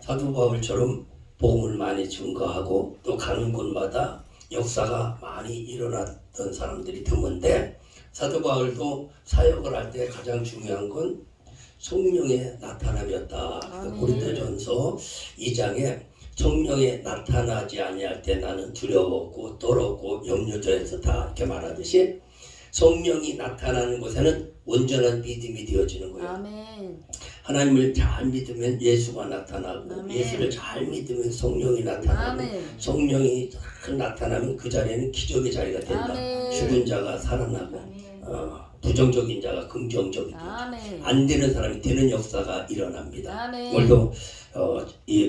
사도 바울처럼 복음을 많이 증거하고 또 가는 곳마다 역사가 많이 일어났던 사람들이 드문데, 사도 바울도 사역을 할 때 가장 중요한 건 성령의 나타남이었다. 고린도전서 2장에 성령의 나타나지 아니할 때 나는 두려웠고 떨었고 염려되었다 이렇게 말하듯이, 성령이 나타나는 곳에는 온전한 믿음이 되어지는 거예요. 아멘. 하나님을 잘 믿으면 예수가 나타나고, 아멘. 예수를 잘 믿으면 성령이 나타나고, 아멘. 성령이 잘 나타나면 그 자리에는 기적의 자리가 된다. 아멘. 죽은 자가 살아나고, 아멘. 부정적인 자가 긍정적이 된다. 아멘. 안 되는 사람이 되는 역사가 일어납니다. 아멘. 오늘도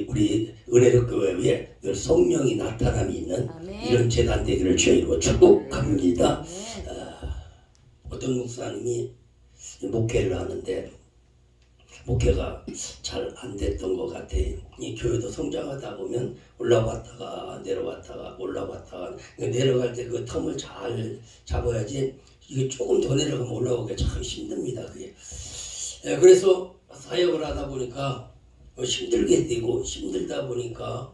우리 은혜력 교회에 늘 성령이 나타남이 있는 아멘. 이런 재단 되기를 주의 이름으로 축복합니다. 아멘. 어떤 목사님이 목회를 하는데 목회가 잘 안 됐던 것 같아요. 이 교회도 성장하다 보면 올라갔다가 내려갔다가 올라갔다가, 내려갈 때 그 텀을 잘 잡아야지, 이게 조금 더 내려가면 올라오기가 참 힘듭니다. 그게. 그래서 사역을 하다 보니까 힘들게 되고, 힘들다 보니까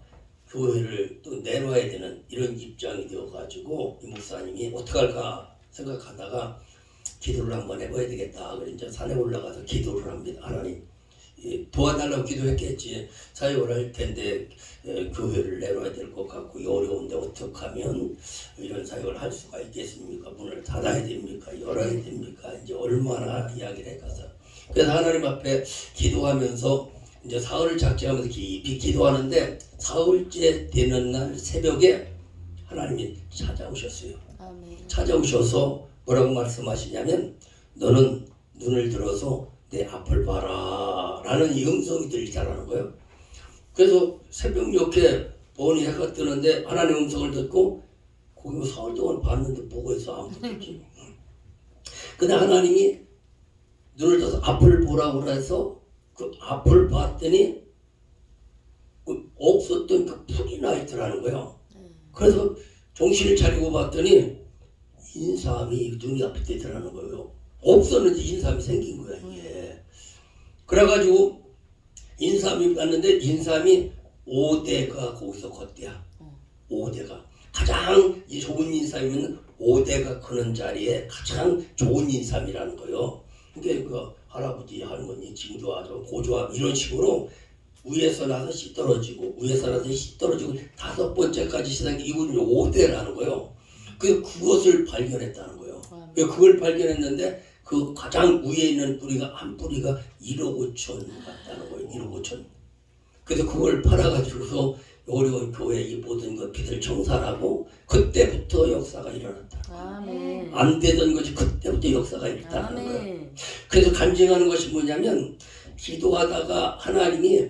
교회를 또 내려와야 되는 이런 입장이 되어가지고 이 목사님이 어떡할까 생각하다가 기도를 한번 해봐야 되겠다. 그래서 이제 산에 올라가서 기도를 합니다. 하나님, 도와달라고 기도했겠지. 사역을 할 텐데 교회를 내려야 될 것 같고 어려운데 어떻게 하면 이런 사역을 할 수가 있겠습니까? 문을 닫아야 됩니까? 열어야 됩니까? 이제 얼마나 이야기를 해가서, 그래서 하나님 앞에 기도하면서 이제 사흘을 작정하면서 깊이 기도하는데, 사흘째 되는 날 새벽에 하나님이 찾아오셨어요. 아멘. 찾아오셔서 뭐라고 말씀하시냐면, 너는 눈을 들어서 내 앞을 봐라 라는 이 음성이 들리더라는 거예요. 그래서 새벽 이렇게 보니 해가 뜨는데 하나님 음성을 듣고, 거기 사흘 동안 봤는데 뭐가 있어? 아무것도 없지. 근데 하나님이 눈을 떠서 앞을 보라고 해서 그 앞을 봤더니 없었던 그 풀이 나 있더라는 거예요. 그래서 정신을 차리고 봤더니 인삼이 눈이 앞에 뜨더라는 거예요. 없었는데 인삼이 생긴 거야, 이게. 그래가지고 인삼이 봤는데 인삼이 5대가 거기서 걷대야. 5대가. 가장 좋은 인삼이면 5대가 크는 자리에 가장 좋은 인삼이라는 거예요. 그러니까 그 할아버지, 할머니, 증조하죠, 고조하 이런 식으로 위에서 나서 씨 떨어지고 위에서 나서 씨 떨어지고 5번째까지 시작이 이건 5대라는 거예요. 그것을 발견했다는 거예요. 그걸 발견했는데 그 가장 위에 있는 뿌리가 한 뿌리가 1억 5천 같다는 거예요. 1억 5천. 그래서 그걸 팔아가지고서 어려운 교회 이 모든 것들을 청산하고, 그때부터 역사가 일어났다. 아멘. 안 되던 것이 그때부터 역사가 일어났다는 거예요. 아멘. 그래서 간증하는 것이 뭐냐면, 기도하다가 하나님이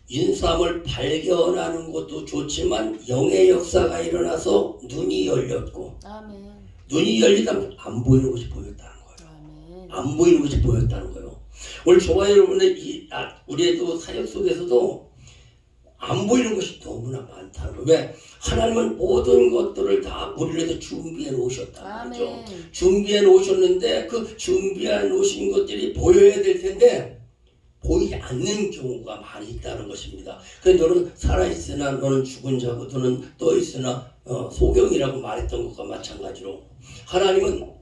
인삼을 발견하는 것도 좋지만 영의 역사가 일어나서 눈이 열렸고, 아멘. 눈이 열리다면 안 보이는 것이 보였다는 거예요. 아멘. 안 보이는 것이 보였다는 거예요. 오늘 저와 여러분의 우리도 사역 속에서도 안 보이는 것이 너무나 많다는 거예요. 왜? 하나님은 모든 것들을 다 우리를 위해서 준비해 놓으셨다는 거죠. 준비해 놓으셨는데 그 준비해 놓으신 것들이 보여야 될 텐데 보이지 않는 경우가 많이 있다는 것입니다. 그래서 너는 살아있으나 너는 죽은 자고 너는 떠있으나 소경이라고 말했던 것과 마찬가지로, 하나님은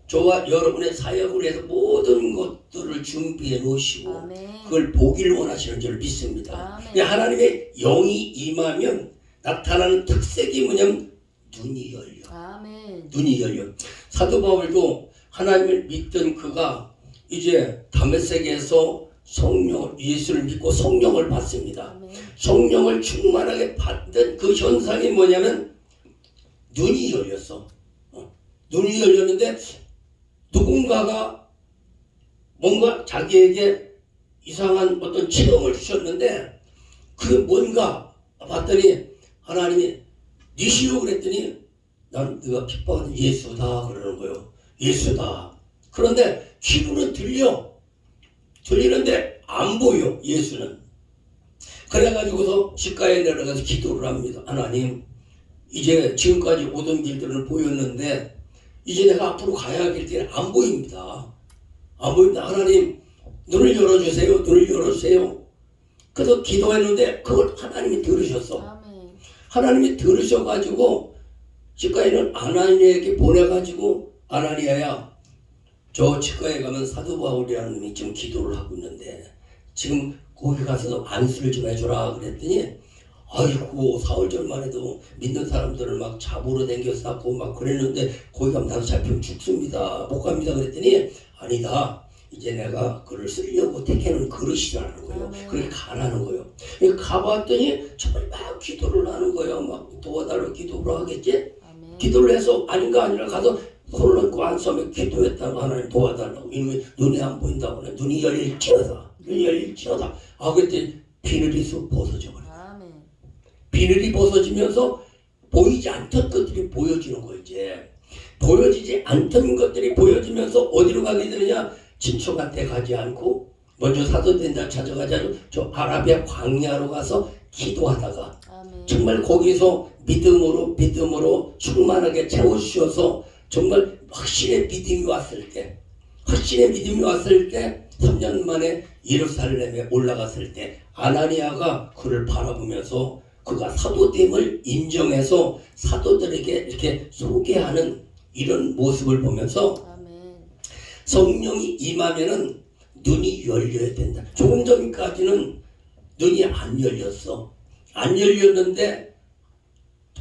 저와 여러분의 사역을 해서 모든 것들을 준비해 놓으시고 아멘. 그걸 보기를 원하시는 줄 믿습니다. 아멘. 하나님의 영이 임하면 나타나는 특색이 뭐냐면 눈이 열려. 아멘. 눈이 열려. 사도 바울도 하나님을 믿던 그가 이제 다메섹에서 예수를 믿고 성령을 받습니다. 아멘. 성령을 충만하게 받던 그 현상이 뭐냐면 눈이 열렸어. 눈이 열렸는데 누군가가 뭔가 자기에게 이상한 어떤 체험을 주셨는데 그게 뭔가 봤더니 하나님이 니시오 그랬더니 난 네가 핍박하는 예수다 그러는 거예요. 예수다. 그런데 귀로는 들리는데 안 보여, 예수는. 그래가지고서 시가에 내려가서 기도를 합니다. 하나님, 이제 지금까지 오던 길들은 보였는데 이제 내가 앞으로 가야 할 길들이 안 보입니다. 안 보입니다. 하나님, 눈을 열어주세요. 눈을 열어주세요. 그래서 기도했는데 그걸 하나님이 들으셨어. 아멘. 하나님이 들으셔가지고 치과에는 아나니아에게 보내가지고 아나니아야 저 치과에 가면 사도 바울이라는 놈이 지금 기도를 하고 있는데 지금 거기 가서 안수를 좀 해줘라 그랬더니 아이고 4월 전만 해도 믿는 사람들을 막 잡으러 댕겼었고 막 그랬는데 거기 가면 나도 잡히면 죽습니다 못 갑니다 그랬더니 아니다 이제 내가 그를 쓰려고 택해놓은 그릇이라는 거예요. 그렇게 가라는 거예요. 가봤더니 정말 막 기도를 하는 거예요. 막 도와달라고 기도를 하겠지. 아멘. 기도를 해서 아닌가 아니라 가서 손을 얹고 안수하며 기도했다고 하나님 도와달라고 이놈이 눈이 안 보인다고 그래. 눈이 열릴지어다 눈이 열릴지어다. 아 그때 비늘이 쑥 벗어져 버려. 아멘. 비늘이 벗어지면서 보이지 않던 것들이 보여지는 거예요. 이제 보여지지 않던 것들이 보여지면서 어디로 가게 되느냐 친척한테 가지 않고 먼저 사도된다 찾아가지 않고 저 아라비아 광야로 가서 기도하다가 아멘. 정말 거기서 믿음으로 충만하게 채워주셔서 정말 확신의 믿음이 왔을 때 3년 만에 예루살렘에 올라갔을 때 아나니아가 그를 바라보면서 그가 사도됨을 인정해서 사도들에게 이렇게 소개하는 이런 모습을 보면서 아멘. 성령이 임하면은 눈이 열려야 된다. 조금 전까지는 눈이 안 열렸어. 안 열렸는데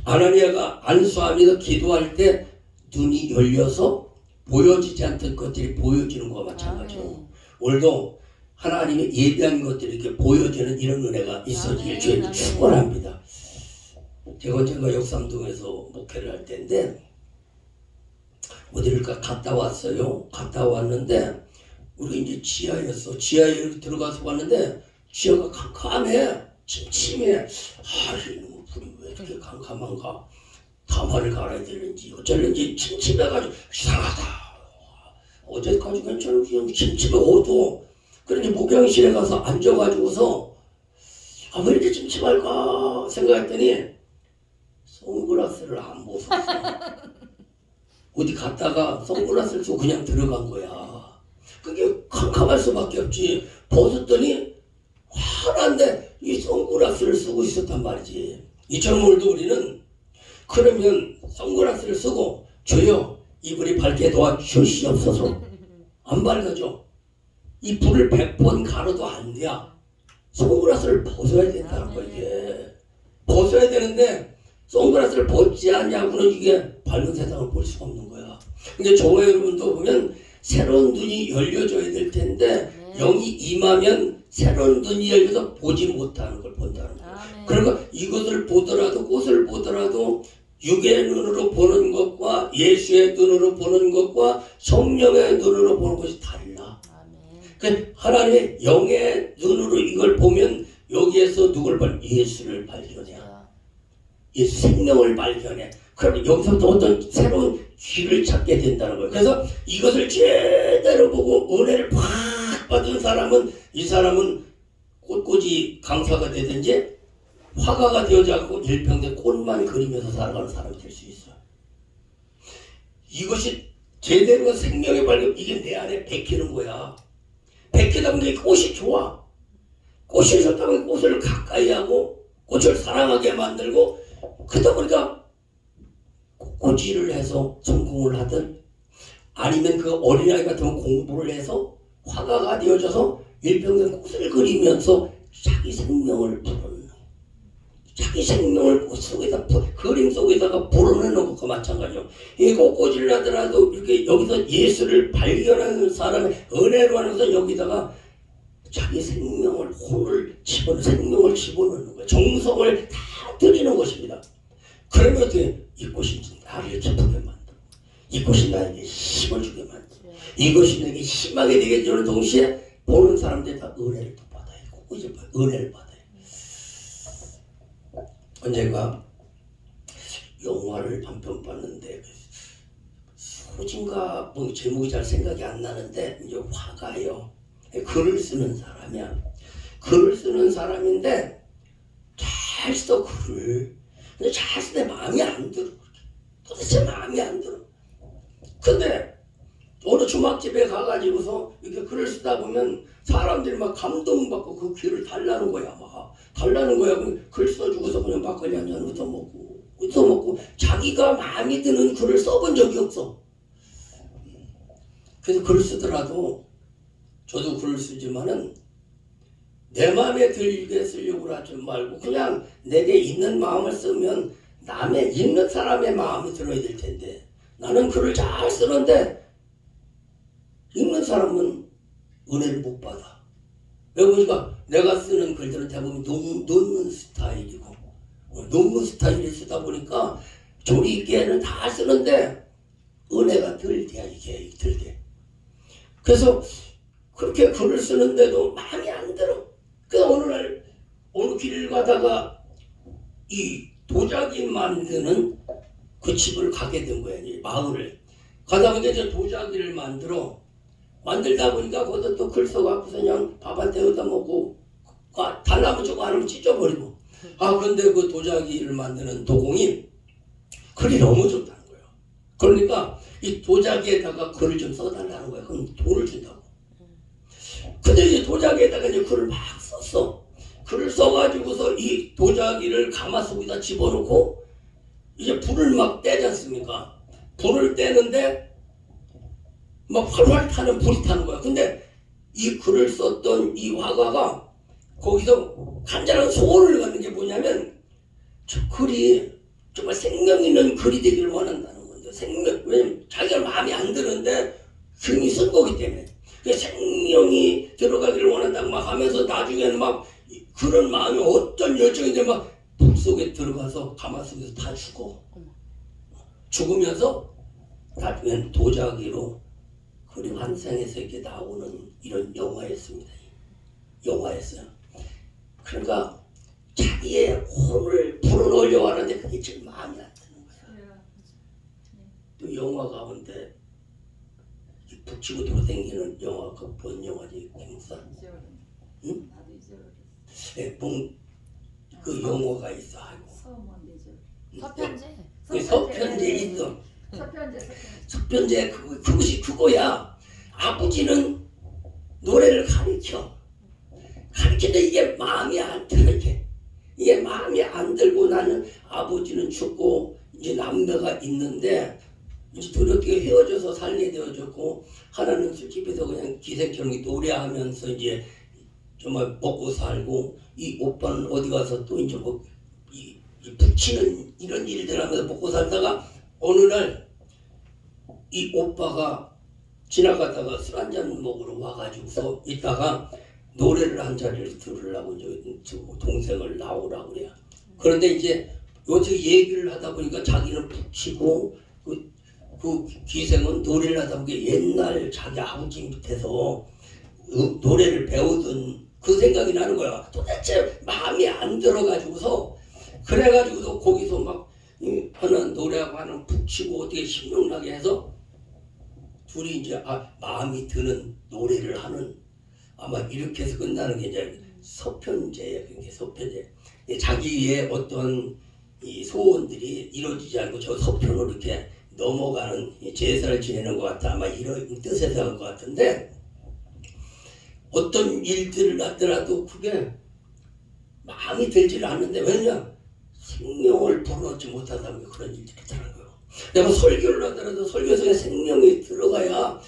아나니아가 안수하면서 기도할 때 눈이 열려서 보여지지 않던 것들이 보여지는 것과 마찬가지로 오늘도 하나님의 예비한 것들이 이렇게 보여지는 이런 은혜가 있어지길 주님 축원합니다. 제가 언젠가 역삼동에서 목회를 할 때인데 어디를 갔다 왔어요. 갔다 왔는데 우리 이제 지하였어. 지하에 들어가서 왔는데 지하가 캄캄해. 침침해. 이놈의 불이 왜 이렇게 캄캄한가. 가마를 갈아야 되는지 어쩌는지 침침해가지고 이상하다. 어제까지 괜찮은데 지금 침침해 어두워. 그런데 목욕실에 가서 앉아가지고서 왜 이렇게 침침할까 생각했더니 선글라스를 안 벗었어. 어디 갔다가 선글라스를 쓰고 그냥 들어간 거야. 그게 캄캄할 수밖에 없지. 벗었더니 환한데 이 선글라스를 쓰고 있었단 말이지. 이처럼 오늘도 우리는 그러면 선글라스를 쓰고 주여 이불이 밝게 도와주시옵소서. 안 밝아져. 이 불을 100번 가려도 안 돼. 선글라스를 벗어야 된다는 거야 이게. 벗어야 되는데 선글라스를 벗지 않냐고는 이게 밝은 세상을 볼 수가 없는 거야. 근데 종의 여러분도 보면 새로운 눈이 열려줘야 될 텐데 영이 임하면 새로운 눈이 열려서 보지 못하는 걸 본다는 거야. 그러니까 이것을 보더라도 꽃을 보더라도 육의 눈으로 보는 것과 예수의 눈으로 보는 것과 성령의 눈으로 보는 것이 달라. 그 하나님의 영의 눈으로 이걸 보면 여기에서 누굴 예수를 발견해. 예수 생명을 발견해. 그럼 여기서부터 어떤 새로운 길을 찾게 된다는 거예요. 그래서 이것을 제대로 보고 은혜를 팍 받은 사람은 이 사람은 꽃꽂이 강사가 되든지 화가가 되어져서 일평생 꽃만 그리면서 살아가는 사람이 될 수 있어요. 이것이 제대로 생명의 발견 이게 내 안에 베끼는 거야. 베끼다 보니까 꽃이 좋아. 꽃이 있었다 보니 꽃을 가까이 하고 꽃을 사랑하게 만들고 그러다 보니까 꽃꽂이를 해서 성공을 하든 아니면 그 어린아이 같은 공부를 해서 화가가 되어져서 일평생 꽃을 그리면서 자기 생명을 불어넣는 자기 생명을 꽃 속에다 그림 속에다가 불어넣는 것과 마찬가지죠. 이 꽃꽂이를 하더라도 이렇게 여기서 예수를 발견하는 사람의 은혜로 하면서 여기다가 자기 생명을 혼을 생명을 집어넣는 거예요. 정성을 다 드리는 것입니다. 그러면 어떻게 이 꽃이 나를 기쁘게 만들고 이 꽃이 나에게 힘을 주게 만들고 이것이 내게 희망이 되게 주는 동시에 보는 사람들이 다 은혜를 또 받아요. 꽃이 은혜를 받아요. 언젠가 영화를 한 편 봤는데 소진가 뭐 제목이 잘 생각이 안 나는데 이제 화가예요. 글을 쓰는 사람이야. 글을 쓰는 사람인데 잘 써 글을. 근데 잘 쓰는데 마음이 안 들어. 도대체 마음이 안 들어. 근데 어느 주막집에 가가지고서 이렇게 글을 쓰다 보면 사람들이 막 감동받고 그 글을 달라는 거야. 막 달라는 거야. 글 써주고서 그냥 막걸리 한잔 얻어먹고 자기가 마음에 드는 글을 써본 적이 없어. 그래서 글을 쓰더라도 저도 글을 쓰지만은 내 마음에 들게 쓰려고 하지 말고 그냥 내게 있는 마음을 쓰면 남의 읽는 사람의 마음이 들어야 될 텐데 나는 글을 잘 쓰는데 읽는 사람은 은혜를 못 받아. 왜 보니까 내가 쓰는 글들은 대부분 논문 스타일이고 논문 스타일을 쓰다 보니까 조리 있게는 다 쓰는데 은혜가 덜 돼. 이게 덜 돼. 그래서 그렇게 글을 쓰는데도 마음이 안 들어. 그래서 어느 날 어느 길을 가다가 이 도자기 만드는 그 집을 가게 된 거야. 이 마을을 가다 보니까 이제 도자기를 만들다 보니까 거기서 또 글 써갖고서 그냥 밥 한 대 얻어 먹고 달라면 저거 안 하면 찢어버리고. 그런데 그 도자기를 만드는 도공이 글이 너무 좋다는 거예요. 그러니까 이 도자기에다가 글을 좀 써달라는 거예요. 그럼 돈을 준다고. 근데 이 도자기에다가 이제 글을 막 썼어. 글을 써가지고서 이 도자기를 가마솥에다 집어넣고 이제 불을 막 떼지 않습니까? 불을 떼는데 막 활활 타는 불이 타는 거야. 근데 이 글을 썼던 이 화가가 거기서 간절한 소원을 갖는 게 뭐냐면 저 글이 정말 생명 있는 글이 되기를 원한다는 건데 왜냐면 자기가 마음에 안 드는데 힘이 쓴 거기 때문에 생명이 들어가기를 원한다고 막 하면서 나중에는 막 그런 마음이 어떤 열정인데 막 불 속에 들어가서 가마솥에서 다 죽으면서 나중엔 도자기로 글이 환생해서 이렇게 나오는 이런 영화였습니다. 영화였어요. 그러니까 자기의 혼을 불어넣으려고 하는데 그게 제일 마음에 안 드는 거야. 또 영화 가운데 북치고 돌아다니는 영화 그 본 영화지 김사. 응? 네, 그 영화가 있어. 서편제 있어. 서편제 그것이 그거야. 아버지는 노래를 가르치는데 이게 마음이 안 들게. 이게 마음이 안 들고 나는 아버지는 죽고 이제 남매가 있는데 이제 두렵게 헤어져서 살게 되어졌고 하나는 술집에서 그냥 기생처럼 노래하면서 이제 정말 먹고 살고 이 오빠는 어디 가서 또 이제 뭐 이 붙이는 이런 일들 하면서 먹고 살다가 어느 날 이 오빠가 지나가다가 술 한잔 먹으러 와가지고서 있다가 노래를 한 자리를 들으려고 이제 동생을 나오라고 그래요. 그런데 이제 어떻게 얘기를 하다 보니까 자기는 붙이고 그 기생은 노래를 하다 보니까 옛날 자기 아버지 밑에서 노래를 배우던 그 생각이 나는 거야. 도대체 마음이 안 들어가지고서 그래가지고서 거기서 막 하는 노래하고 하는 붙이고 어떻게 신명나게 해서 둘이 이제 마음이 드는 노래를 하는 아마 이렇게 해서 끝나는 게 이제 서편제예요. 그게 서편제. 자기의 어떤 이 소원들이 이루어지지 않고 저 서편으로 이렇게 넘어가는 제사를 지내는 것 같아. 아마 이런 뜻에서 한 것 같은데 어떤 일들을 하더라도 그게 마음이 들지를 않는데 왜냐 생명을 불어넣지 못하다 보니 그런 일들이 있다는 거예요. 내가 설교를 하더라도 설교 속에 생명이 들어가야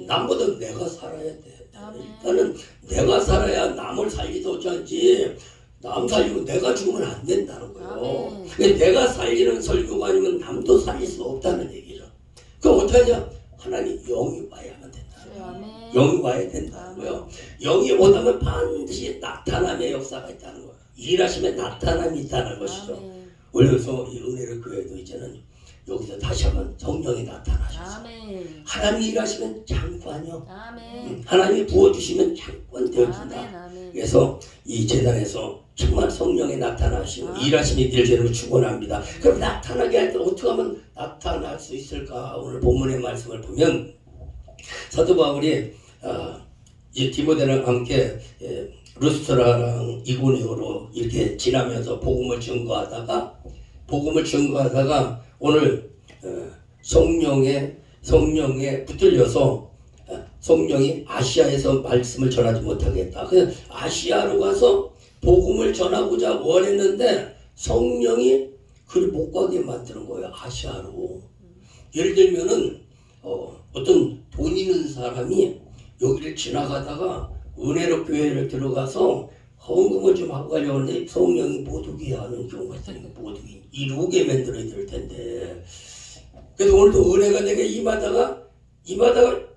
남보다 내가 살아야 돼. 일단은 내가 살아야 남을 살리도 하지 남 살리고 내가 죽으면 안 된다는 거예요. 내가 살리는 설교가 아니면 남도 살릴 수 없다는 얘기죠. 그럼 어떻게 하냐? 하나님 영이 와야만 된다는 거예요. 영이 와야 된다는 거예요. 영이 오다면 반드시 나타남의 역사가 있다는 거예요. 일하시면 나타남이 있다는 것이죠. 그래서 이 은혜를 교회도 이제는 여기서 다시 한번 성령이 나타나셔서 하나님이 일하시면 장관이요. 하나님이 부어주시면 장관 되어준다. 그래서 이 재단에서 정말 성령이 나타나시고 일하심이 될 줄로 축원합니다. 그럼 나타나게 할 때 어떻게 하면 나타날 수 있을까? 오늘 본문의 말씀을 보면 사도 바울이 이제 디모데랑 함께 루스트라랑 이고니오로 이렇게 지나면서 복음을 증거하다가 오늘 성령에 붙들려서 성령이 아시아에서 말씀을 전하지 못하겠다. 그냥 아시아로 가서 복음을 전하고자 원했는데 성령이 그를 못 가게 만드는 거예요. 아시아로. 예를 들면은 어떤 돈 있는 사람이 여기를 지나가다가 은혜로 교회를 들어가서 헌금을 좀 하고 가려고 하는데 성령이 못 오게 하는 경우가 있으니까 못 오게 만들어야 될 텐데. 그래서 오늘도 은혜가 내게 임하다가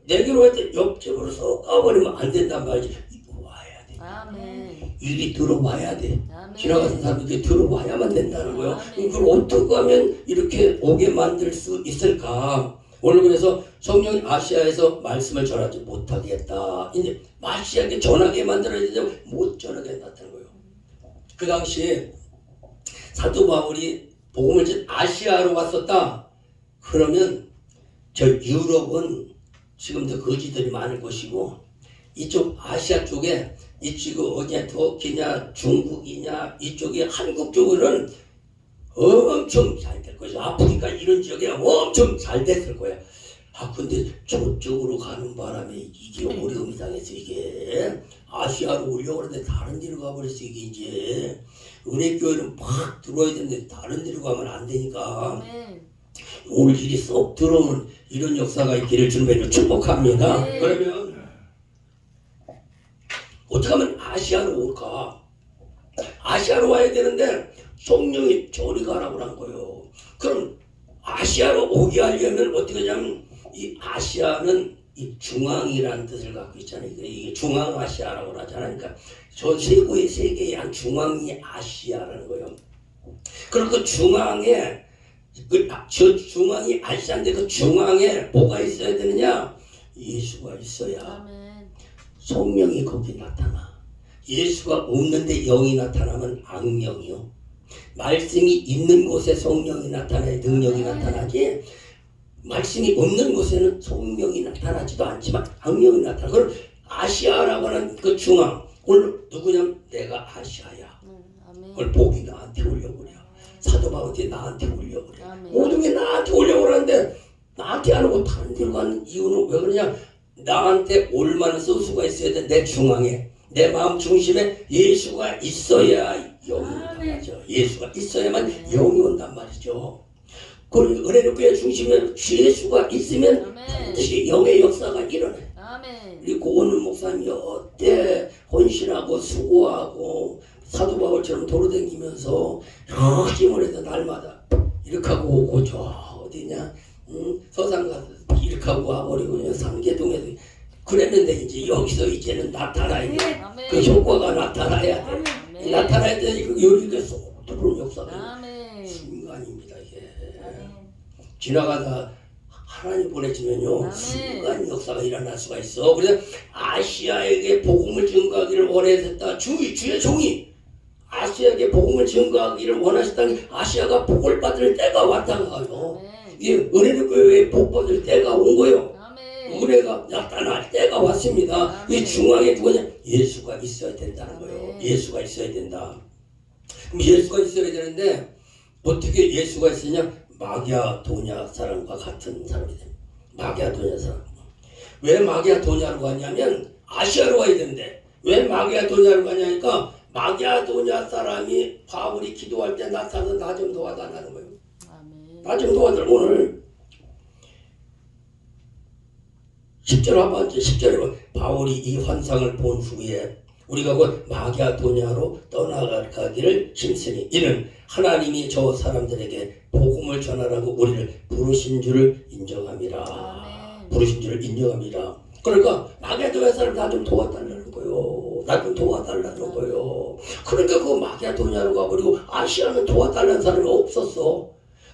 내게로 할 때 옆집으로 쏙 가버리면 안 된단 말이지. 와야 돼. 아멘. 일이 들어와야 돼. 아멘. 지나가는 사람들이 들어와야만 된다는 거예요. 그걸 어떻게 하면 이렇게 오게 만들 수 있을까? 오늘 그래서 성령이 아시아에서 말씀을 전하지 못하겠다. 이제 마시아에게 전하게 만들어야 되는데 못 전하게 했다는 거예요. 그 당시에 사도 바울이 복음을 전 아시아로 왔었다. 그러면 저 유럽은 지금도 거지들이 많을 것이고 이쪽 아시아 쪽에 이쪽 어디냐 터키냐 중국이냐 이쪽에 한국 쪽으로는 엄청 잘 될 것이야. 아프리카 이런 지역에 엄청 잘 됐을 거야. 근데 저쪽으로 가는 바람에 이게 어려움이 당해서 이게 아시아로 오려고 하는데 다른 데로 가버렸어. 이게 이제 은혜교회는 막 들어와야 되는데 다른 데로 가면 안 되니까 오늘 일이 쏙 들어오면 이런 역사가 있기를 주님으로 축복합니다. 그러면 어떻게 하면 아시아로 올까? 아시아로 와야 되는데 성령이 저리 가라고 한 거예요. 그럼 아시아로 오게 하려면 어떻게 하냐면 이 아시아는 이 중앙이라는 뜻을 갖고 있잖아요. 이게 중앙아시아라고 하잖아요. 그러니까 전 세계의 한 중앙이 아시아라는 거예요. 그리고 그 중앙에 저 중앙이 아시아인데 그 중앙에 뭐가 있어야 되느냐? 예수가 있어야 성령이 거기 나타나. 예수가 없는데 영이 나타나면 악령이요. 말씀이 있는 곳에 성령이 나타나야 능력이 나타나지 말씀이 없는 곳에는 성령이 나타나지도 않지만 악령이 나타나. 그럼 아시아라고 하는 그 중앙 오늘 누구냐면 내가 아시아야. 오늘 복이 나한테 오려고 그래요. 사도 바울이 나한테 오려고 그래. 모든 게 나한테 오려고 그러는데 나한테 안 오고 다른 데로 가는 이유는 왜 그러냐? 나한테 올 만한 소수가 있어야 돼. 내 중앙에 내 마음 중심에 예수가 있어야 영이 온단 말이죠. 예수가 있어야만 영이 온단 말이죠. 그 은혜의 교회 중심에 예수가 있으면 반드시 영의 역사가 일어나요. 우리 고은은 목사님이 어때 헌신하고 수고하고 사도 바울처럼 돌아다니면서 힘을 해서 날마다 이렇게 하고 오고 저 어디냐 서산 가서 이렇게 하고 와버리고 그냥 삼계동에서 그랬는데 이제 여기서 이제는 나타나야 돼. 그 효과가 나타나야 돼. 나타나야 돼. 그 요리가 쏙 들어오는 역사가 순간입니다. 이게 지나가다 하나님 보내주면요 순간 역사가 일어날 수가 있어. 그래서 아시아에게 복음을 증거하기를 원했다. 주의 종이 아시아에게 복음을 증거하기를 원하셨다니 아시아가 복을 받을 때가 왔다가요. 이게 은혜의 교회에 복 받을 때가 온 거예요. 은혜가 나타날 때가 왔습니다. 이 중앙에 누구냐? 예수가 있어야 된다는 거예요. 예수가 있어야 된다. 그럼 예수가 있어야 되는데 어떻게 예수가 있으냐? 마게도냐 사람과 같은 사람이 됩니다. 마게도냐 사람. 왜 마게도냐로 가냐면 아시아로 가야 되는데 왜 마게도냐로 가냐니까 마게도냐 사람이 바울이 기도할 때 나타나서 나 좀 도와달라는 거예요. 나 좀 도와달라. 오늘 10절 한번 10절에 바울이 이 환상을 본 후에 우리가 곧 마게도냐로 떠나가기를 힘쓰니 이는 하나님이 저 사람들에게 복음을 전하라고 우리를 부르신 줄을 인정함이라. 부르신 줄을 인정함이라. 그러니까 마게도냐 사람 나 좀 도와달라는 거예요. 나 좀 도와달라는 거예요. 그러니까 그 마게도냐로 가버리고 아시아는 도와달라는 사람이 없었어.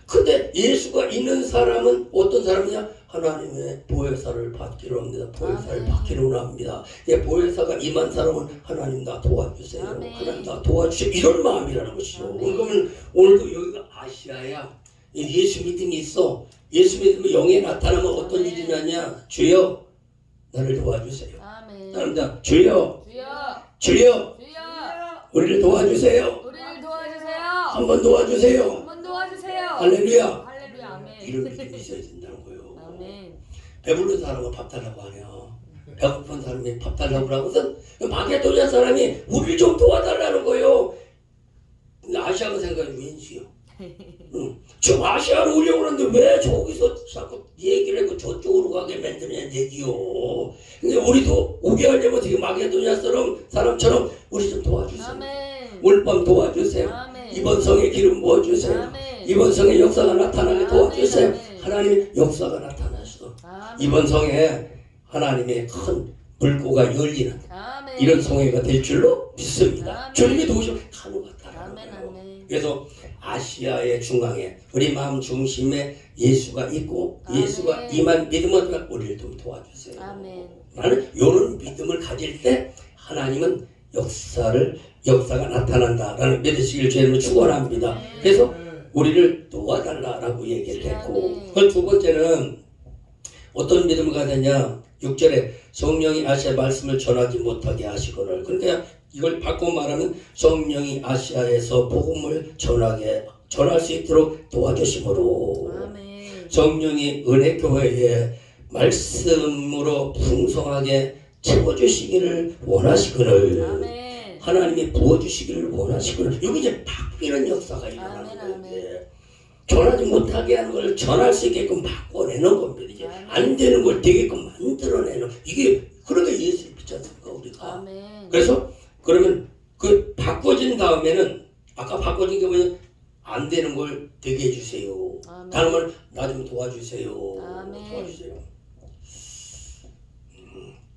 근데 예수가 있는 사람은 어떤 사람이냐? 하나님의 보혜사를 받기로 합니다. 보혜사를 받기로 합니다. 예, 보혜사가 임한 사람은 하나님 나 도와주세요. 하나님 나 도와주세요. 이런 마음이라는 것이죠. 그러면 오늘도 여기가 아시아야. 예수 믿음이 있어. 예수 믿음이 영에 나타나면 어떤 일이 나냐? 주여 나를 도와주세요. 따릅니다. 주여 주여 우리를 도와주세요. 한번 도와주세요. 할렐루야. 이런 믿음이 있어야 된다는 거예요. 배부른 사람은 밥 달라고 하네요. 배고픈 사람이 밥 달라고 그러거든. 마게도냐 사람이 우리를 좀 도와달라는 거예요. 아시아가 생각이 왠지요. 저 아시아로 오려고 하는데 왜 저기서 자꾸 얘기를 하고 저쪽으로 가게 만드냐 얘기요. 근데 우리도 오게 하려면 어떻게 마게도냐 사람처럼 우리 좀 도와주세요. 아멘. 올밤 도와주세요. 아멘. 이번 성에 기름 부어주세요. 아멘. 이번 성에 역사가 나타나게 도와주세요. 아멘. 하나님의 역사가 나타나시고 아멘. 이번 성에 하나님의 큰 물고가 열리는 아멘. 이런 성회가 될 줄로 믿습니다. 아멘. 주님이 도우시면 가능하다라는 아멘. 거예요. 아멘. 그래서 아시아의 중앙에 우리 마음 중심에 예수가 있고 예수가 아멘. 임한 믿음은 우리를 좀 도와주세요. 아멘. 나는 이런 믿음을 가질 때 하나님은 역사가 나타난다라는 믿으시길 주님은 축원합니다. 그래서 우리를 도와달라라고 얘기를 했고, 그 두 번째는 어떤 믿음을 가졌냐? 6절에 성령이 아시아 말씀을 전하지 못하게 하시거늘. 그러니까 이걸 바꿔 말하면 성령이 아시아에서 복음을 전할 수 있도록 도와주심으로 아멘. 성령이 은혜교회에 말씀으로 풍성하게 채워주시기를 원하시거늘. 아멘. 하나님이 부어주시기를 원하시거늘. 여기 이제 바뀌는 역사가 일어나는 아멘. 건데 전하지 못하게 하는 걸 전할 수 있게끔 바꿔내는 겁니다. 이제 안 되는 걸 되게끔 만들어내는 이게 그러니까 예수를 믿지 않습니까 우리가. 아멘. 그래서 그러면 그 바꿔진 다음에는 아까 바꿔진 게 뭐냐? 안 되는 걸 되게 해주세요. 아멘. 다른 말 나 좀 도와주세요. 아멘. 도와주세요.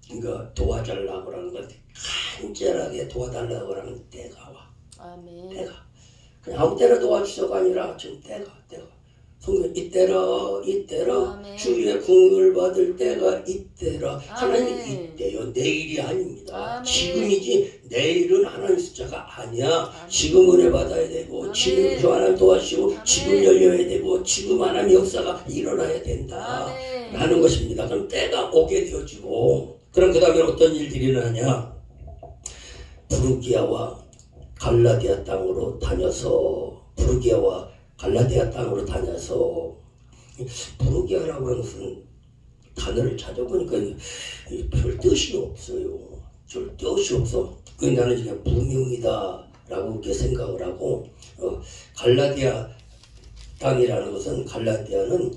그러니까 도와달라고 하는 건 간절하게 도와달라고 하는 때가 와. 아멘. 때가 그냥 아무 때나 도와주셔가 아니라 지금 때가 성경 이때라 아멘. 주의 궁을 받을 때가 이때라. 아멘. 하나님 이때요 내일이 아닙니다. 아멘. 지금이지 내일은 하나님 숫자가 아니야. 아멘. 지금 은혜 받아야 되고 아멘. 지금 하나님 도와주시고 아멘. 지금 열려야 되고 지금 하나님 역사가 일어나야 된다 아멘. 라는 것입니다. 그럼 때가 오게 되어지고 그럼 그 다음에 어떤 일들이 일어나냐? 부르기아와 갈라디아 땅으로 다녀서 부르기아라고 하는 것은 단어를 찾아보니까 별 뜻이 없어요. 별 뜻이 없어. 그게 나는 그냥 무명이다라고 그렇게 생각을 하고 갈라디아 땅이라는 것은 갈라디아는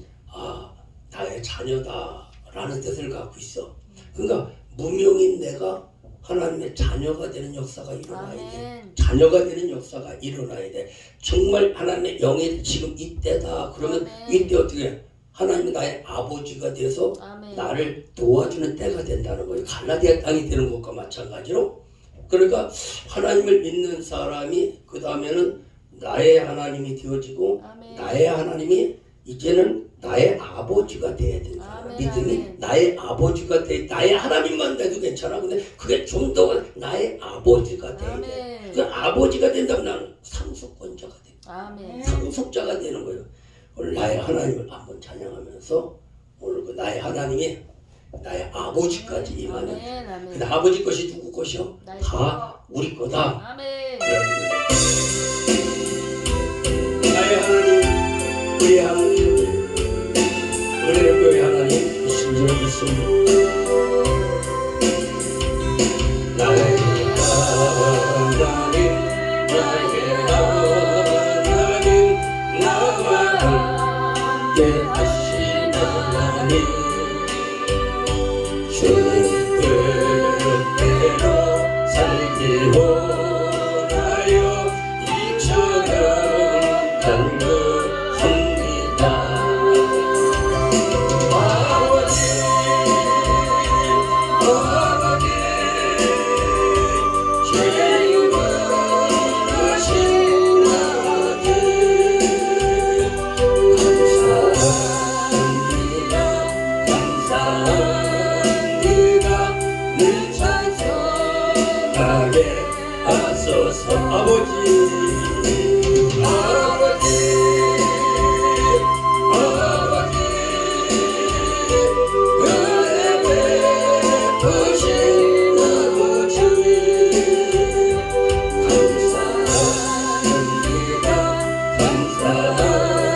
나의 자녀다라는 뜻을 갖고 있어. 그러니까 무명인 내가 하나님의 자녀가 되는 역사가 일어나야 돼. 아멘. 자녀가 되는 역사가 일어나야 돼. 정말 하나님의 영이 지금 이때다. 그러면 아멘. 이때 어떻게 하나님이 나의 아버지가 돼서 아멘. 나를 도와주는 때가 된다는 거예요. 갈라디아 땅이 되는 것과 마찬가지로. 그러니까 하나님을 믿는 사람이 그 다음에는 나의 하나님이 되어지고 아멘. 나의 하나님이 이제는 나의 아버지가 돼야 된다. 아멘, 믿음이 아멘. 나의 아버지가 돼. 나의 하나님만 돼도 괜찮아. 근데 그게 좀 더 나의 아버지가 돼야 돼. 아멘. 그 아버지가 된다면 나는 상속권자가 돼. 아멘. 상속자가 되는 거예요. 오늘 나의 하나님을 한번 찬양하면서 오늘 그 나의 하나님이 나의 아버지까지 임하는. 아멘. 아멘. 근데 아버지 것이 누구 것이요? 나의 다 우리 거다. 아멘. 나의 하나님, 우리 하나님, 은혜교회 하나님, 신실을 믿습니다. 나의 하나님, 나와 함께 하신 하나님, 주님 뜻대로 살기 원하여 이처럼 간구합니다. 아버지 죄인을 하신 아버지 감사합니다. 늘 찬송하게 하소서. 아버지 은혜 베푸신 아버지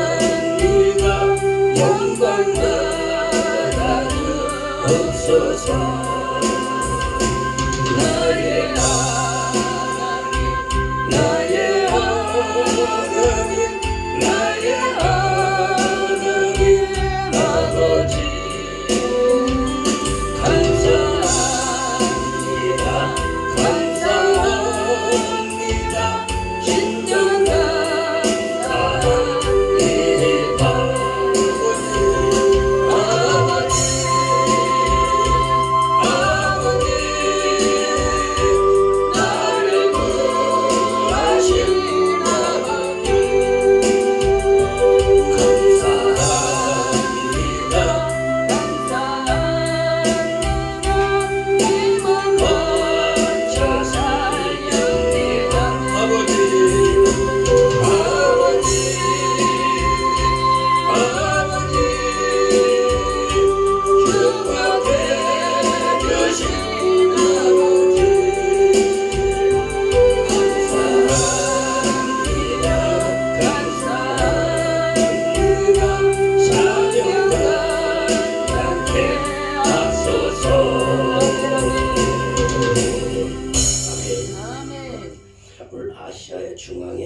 감사합니다. 영광 받아 주옵소서. 나의 하나님 아버지 감사합니다. 감사합니다. 진정 감사합니다. 아버지 아버지 나를 구하신 아버지 감사합니다. 힘을 번져 살렵니다. 아버지 아버지 아버지 축복해 주신 아버지 감사합니다. 감사합니다. 사명과 함께 하소서. 아멘. 오늘 아시아의 중앙에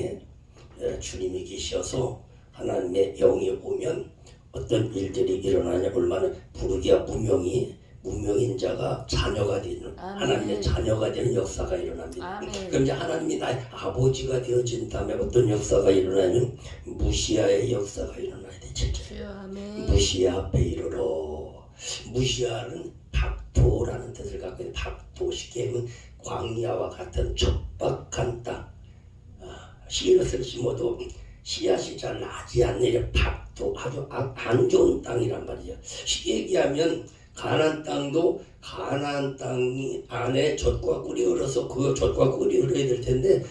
주님이 계셔서 하나님의 영이 오면 어떤 일들이 일어나냐. 얼마나 부르기야 무명인 자가 자녀가 되는 하나님의 자녀가 되는 역사가 일어납니다. 아멘. 그럼 이제 하나님이 나의 아버지가 되어진 다음에 어떤 역사가 일어나면 무시아의 역사가 일어나야 되죠. 주여 아멘. 무시아 앞에 이르러. 무시아는 박토라는 뜻을 갖고 있는 박토, 쉽게 하면 광야와 같은 척박한 땅. 씨앗을 심어도 씨앗이 잘 나지 않는 이런 박토, 아주 안 좋은 땅이란 말이죠. 쉽게 얘기하면 가나안 땅도 가나안 땅이 안에 젖과 꿀이 흘러서 그 젖과 꿀이 흘러야 될 텐데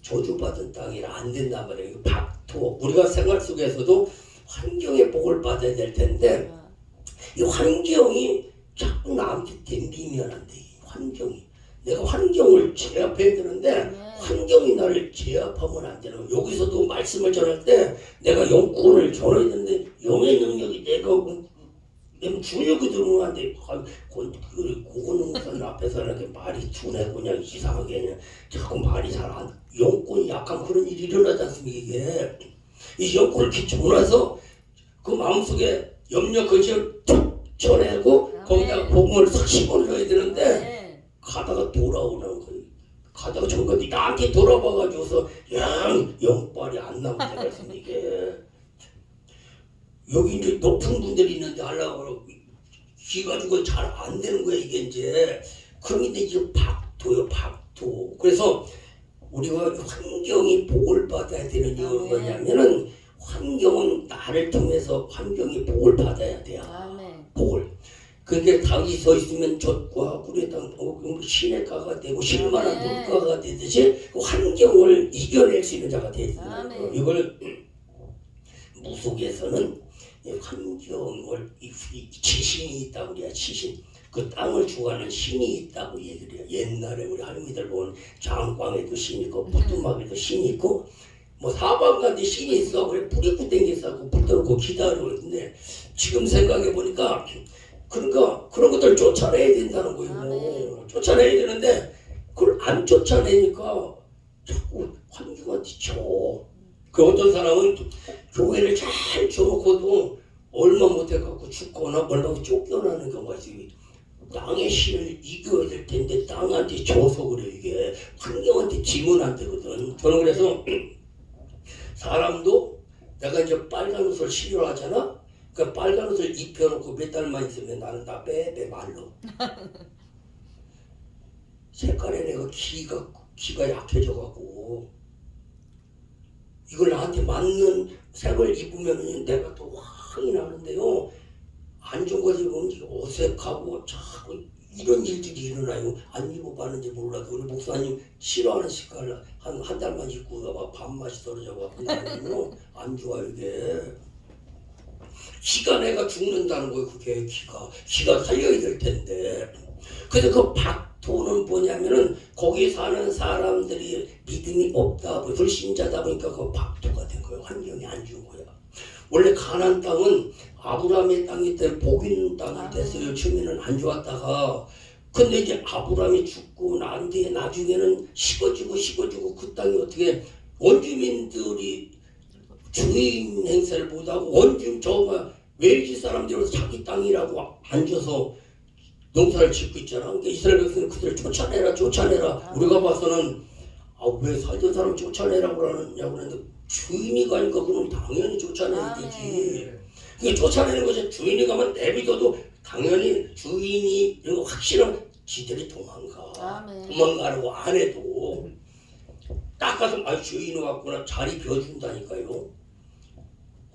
저주받은 땅이라 안 된단 말이에요. 이거 박토. 우리가 생활 속에서도 환경의 복을 받아야 될 텐데 이 환경이 자꾸 나한테 덤비면 안 돼. 환경이. 내가 환경을 제압해야 되는데 환경이 나를 제압하면 안 되는 거야. 여기서도 말씀을 전할 때 내가 영권을 전해야 되는데 영의 능력이 내가 주력이 들어오면 안 돼. 고고농산 앞에서 이렇게 말이 둔해 그냥 이상하게 그냥 자꾸 말이 잘 안. 영권이 약한 그런 일이 일어나지 않습니까? 이게 이 영권을 기초고 나서 그 마음속에 염려 거짓을 툭 쳐내고 거기다가 복음을 싹 심어줘야 되는데 가다가 돌아오는 거예요. 가다가 저거지 나한테 돌아봐가지고서 영빨이 안 나오는 데가 있습니다. 이게 여기 이제 높은 분들이 있는데 하려고 귀가 죽어 잘 안 되는 거야 이게 이제. 그런데 이제 박토요 박토. 그래서 우리가 환경이 복을 받아야 되는 이유는 뭐냐면은 환경은 나를 통해서 환경이 복을 받아야 돼요. 복을. 그게 닭이 서 있으면 젖과 꿀의 땅, 시냇가가 되고 실만한 물가가 되듯이 그 환경을 이겨낼 수 있는 자가 되어야 된다. 이걸 무속에서는 환경을 지신이 있다고 그래야 지신. 그 땅을 주관하는 신이 있다고 얘기를 해요. 옛날에 우리 할머니들 보면 장광에도 신이 있고 부뚜막에도 신이 있고 뭐 사방간데 신이 있어. 그래 뿌리고 댕겼어. 붙들고 기다리고 있는데 지금 생각해 보니까 그러니까 그런 것들 쫓아내야 된다는 거예요. 쫓아내야 되는데 그걸 안 쫓아내니까 자꾸 환경한테 쳐. 그 어떤 사람은 교회를 잘 줘놓고도 얼마 못해갖고 죽거나 얼마 쫓겨나는 경우가 있어요. 땅의 신을 이겨야 될 텐데 땅한테 줘서 그래. 이게 환경한테 지면 안 되거든. 저는 그래서 사람도 내가 이제 빨간 옷을 싫어하잖아. 그 빨간 옷을 입혀놓고 몇 달만 있으면 나는 다 빼빼 말로. 색깔에 내가 기가 약해져갖고 이걸 나한테 맞는 색을 입으면 내가 또 화이 나는데요. 안 좋은 것을 보면 어색하고 자꾸 이런 일들이 일어나요. 안 입어봤는지 몰라도 우리 목사님 싫어하는 색깔 한 달만 입고 막 밥맛이 떨어져갖고 나는 안 좋아 이게. 기가 내가 죽는다는 거예요. 그게 기가 살려야 될 텐데. 근데 그 박토는 뭐냐면은 거기 사는 사람들이 믿음이 없다, 불신자다 보니까 그 박토가 된 거예요. 환경이 안 좋은 거야. 원래 가나안 땅은 아브라함의 땅이 때 복 있는 땅이 됐어요. 처음에는 안 좋았다가 근데 이제 아브라함이 죽고 난 뒤에 나중에는 식어지고 그 땅이 어떻게 원주민들이 주인 행세를 못하고 원주민 저거 웰시 사람들이 와서 자기 땅이라고 앉아서 농사를 짓고 있잖아. 그러니까 이스라엘 백성은 그들을 쫓아내라. 우리가 봐서는 왜 살던 사람 쫓아내라고 그러느냐고 그러는데 주인이 가니까 그럼 당연히 쫓아내야 되지. 그게 쫓아내는 거지. 주인이 가면 내비둬도 당연히 주인이 이런 거 확실하면 지들이 도망가라고 안 해도 딱 가서 주인이 왔구나 자리 비워준다니까요.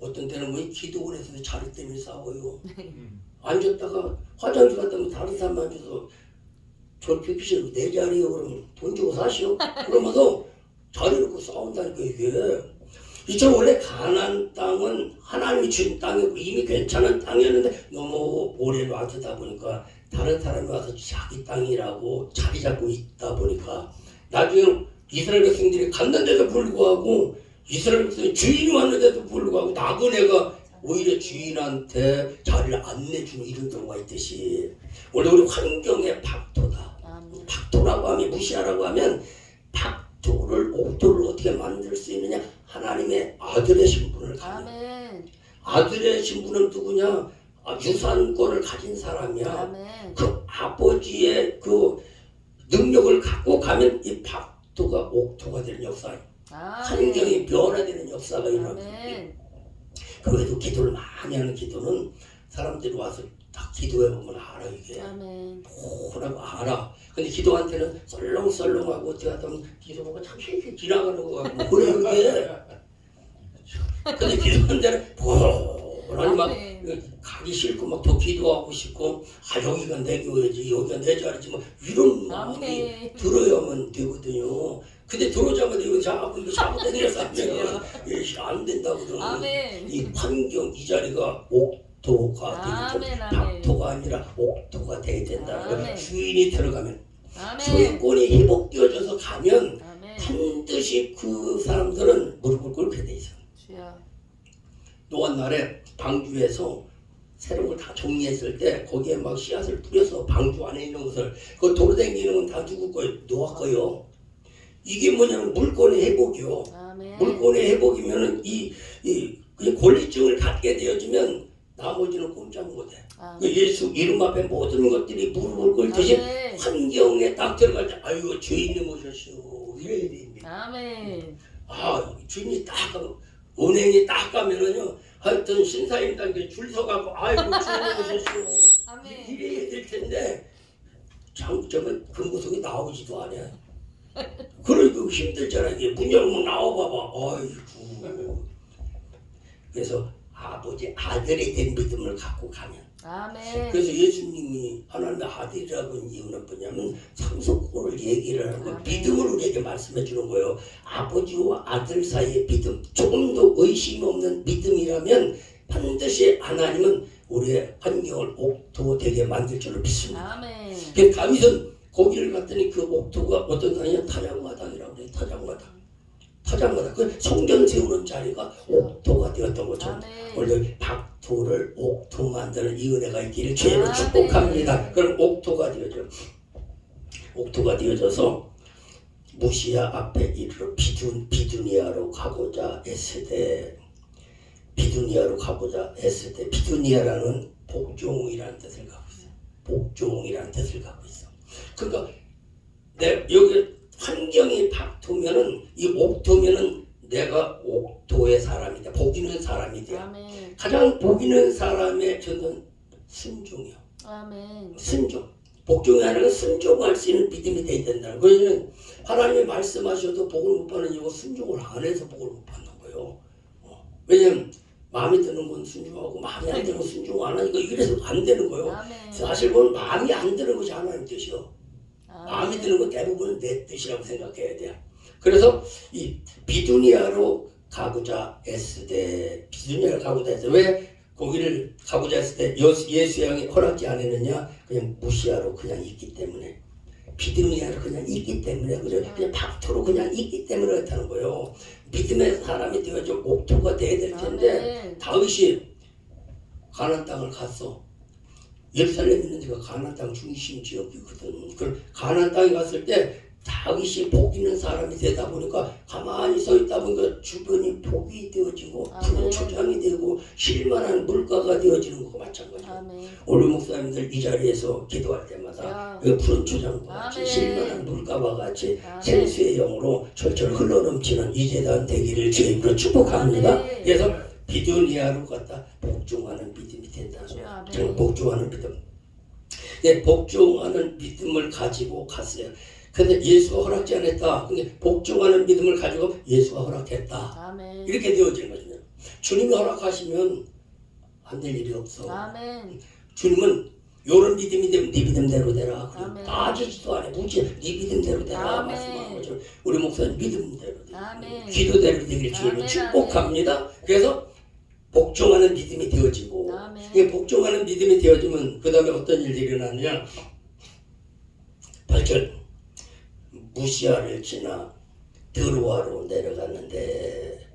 어떤 때는 뭐 기도원에서 자리 때문에 싸워요. 앉았다가 화장실 갔다 오면 다른 사람 앉아서 저 피피시로 내 자리요 그러면 돈 주고 사시오. 그러면서 자리 놓고 싸운다니까 이게. 이처럼 원래 가나안 땅은 하나님이 준 땅이고 이미 괜찮은 땅이었는데 너무 오래 놔두다 보니까 다른 사람이 와서 자기 땅이라고 자리 잡고 있다 보니까 나중에 이스라엘 백성들이 갔는데도 불구하고 이스라엘 백성이 주인이 왔는데도 불구하고 나그네가 오히려 주인한테 자리를 안 내주는 이런 경우가 있듯이 원래 우리 환경의 박토다. 박토라고 하면 무시하라고 하면 박토를 옥토를 어떻게 만들 수 있느냐. 하나님의 아들의 신분을 가면 아들의 신분은 누구냐. 유산권을 가진 사람이야. 그 아버지의 그 능력을 갖고 가면 이 박토가 옥토가 되는 역사예요. 환경이 변화되는 역사가 일어납니다. 그래도 기도를 많이 하는 기도는 사람들이 와서 다 기도해보면 알아 이게. 뭐라고 알아. 근데 기도한테는 썰렁썰렁하고 어떻게 하다 보면 기도가 참 쉽게 지나가는 거 같고 그래 그게. 근데 기도한 데는 보라니 막 가기 싫고 막 더 기도하고 싶고 여기가 내 교회지 여기가 내 자리지 뭐 이런 마음이 들어야만 되거든요. 근데 들어오자마자 이거 자꾸 이거 잘못되려서 안 된다고 그러는 이 환경 이 자리가 옥토가 되고 박토가 아니라 옥토가 돼야 된다. 주인이 들어가면 소유권이 회복되어져서 가면 반드시 그 사람들은 무릎을 꿇게 돼 있어. 노한 날에 방주에서 새로운 걸 다 정리했을 때 거기에 막 씨앗을 뿌려서 방주 안에 있는 것을 그 돌아다니는 건 다 누구 거예요? 노아 거예요. 이게 뭐냐면 물권의 회복이요. 물권의 회복이면은 이 권리증을 갖게 되어지면 나머지는 꼼짝 못해. 예수 이름 앞에 모든 것들이 무릎을 꿇듯이 환경에 딱 들어갈 때 아이고 주인님 오셨시오 이래야 됩니다. 주인이 딱 은행에 딱 가면은요 하여튼 신사임당에 줄 서가고 아이고 주인님 오셨시오 이래야 될 텐데 장점은 금구석이 나오지도 않아요. 그러니까 힘들잖아. 이게 문 열면 나와봐봐. 아이고. 그래서 아들이 된 믿음을 갖고 가면. 그래서 예수님이 하나님의 아들이라고 한 이유는 뭐냐면 상속권을 얘기를 하는 거예요. 믿음을 우리에게 말씀해 주는 거예요. 아버지와 아들 사이의 믿음. 조금 더 의심 없는 믿음이라면 반드시 하나님은 우리의 환경을 옥토되게 만들 줄을 믿습니다. 그래서 다윗은 거기를 갔더니 그 옥토가 어떤 땅이냐 타작마당이라고 그래요. 타작마당. 그 성전 세우는 자리가 옥토가 되었던 것처럼 원래 박토를 옥토 만드는 이 은혜가 있기를 주님을 축복합니다. 그럼 옥토가 되어져서 무시야 앞에 이르러 비두니아로 가고자 애쓸 때 비두니아라는 복종이라는 뜻을 갖고 있어. 그러니까 여기 환경이 박토면은 이 옥토면은 내가 옥토의 사람이다. 복 있는 사람이 돼. 가장 복 있는 사람의 저는 순종이요. 순종. 복종이 아니라 순종할 수 있는 믿음이 돼야 된다는 거예요. 그래서 하나님이 말씀하셔도 복을 못 받는 이유가 순종을 안 해서 복을 못 받는 거예요. 왜냐면 마음에 드는 건 순종하고 마음에 안 드는 건 순종 안 하니까 이래서 안 되는 거예요. 사실 그건 마음이 안 드는 것이 하나님 뜻이요. 마음에 드는 건 대부분 내 뜻이라고 생각해야 돼요. 그래서 이 비두니아로 가고자 애쓰되 왜 거기를 가고자 했을 때 예수 양이 허락지 안 했느냐? 그냥 무시하러 그냥 있기 때문에 비두니아로 그냥 있기 때문에 그냥 박토로 그냥 있기 때문에 그렇다는 거예요. 믿음의 사람이 되어져 옥토가 돼야 될 텐데 다윗이 가나안 땅을 갔어. 예루살렘 있는 데가 가나안 땅 중심 지역이거든. 그 가나안 땅에 갔을 때 다윗이 복 있는 사람이 되다 보니까 가만히 서 있다 보니까 주변이 복이 되어지고 푸른 초장이 되고 쉴만한 물가가 되어지는 것과 마찬가지예요. 오늘 목사님들 이 자리에서 기도할 때마다 그 푸른 초장과 같이 쉴만한 물가와 같이 생수의 영으로 철철 흘러넘치는 이 재단 되기를 주의 이름으로 축복합니다. 그래서 비두니아로 갖다 복종하는 믿음이 된다는 거예요. 정말 복종하는 믿음. 네, 복종하는 믿음을 가지고 갔어요. 근데 예수가 허락지 않았다. 근데 복종하는 믿음을 가지고 예수가 허락했다. 아멘. 이렇게 되어진 거죠. 주님이 허락하시면 안 될 일이 없어. 아멘. 주님은 요런 믿음이 되면 네 믿음대로 되라. 따지지도 않아. 묻지 네 믿음대로 되라. 말씀하는 거죠. 우리 목사님 믿음대로 되라. 기도대로 되길 주님은 축복합니다. 그래서 복종하는 믿음이 되어지고 이게 복종하는 믿음이 되어지면 그 다음에 어떤 일이 일어나느냐. 8절 무시아를 지나 드로아로 내려갔는데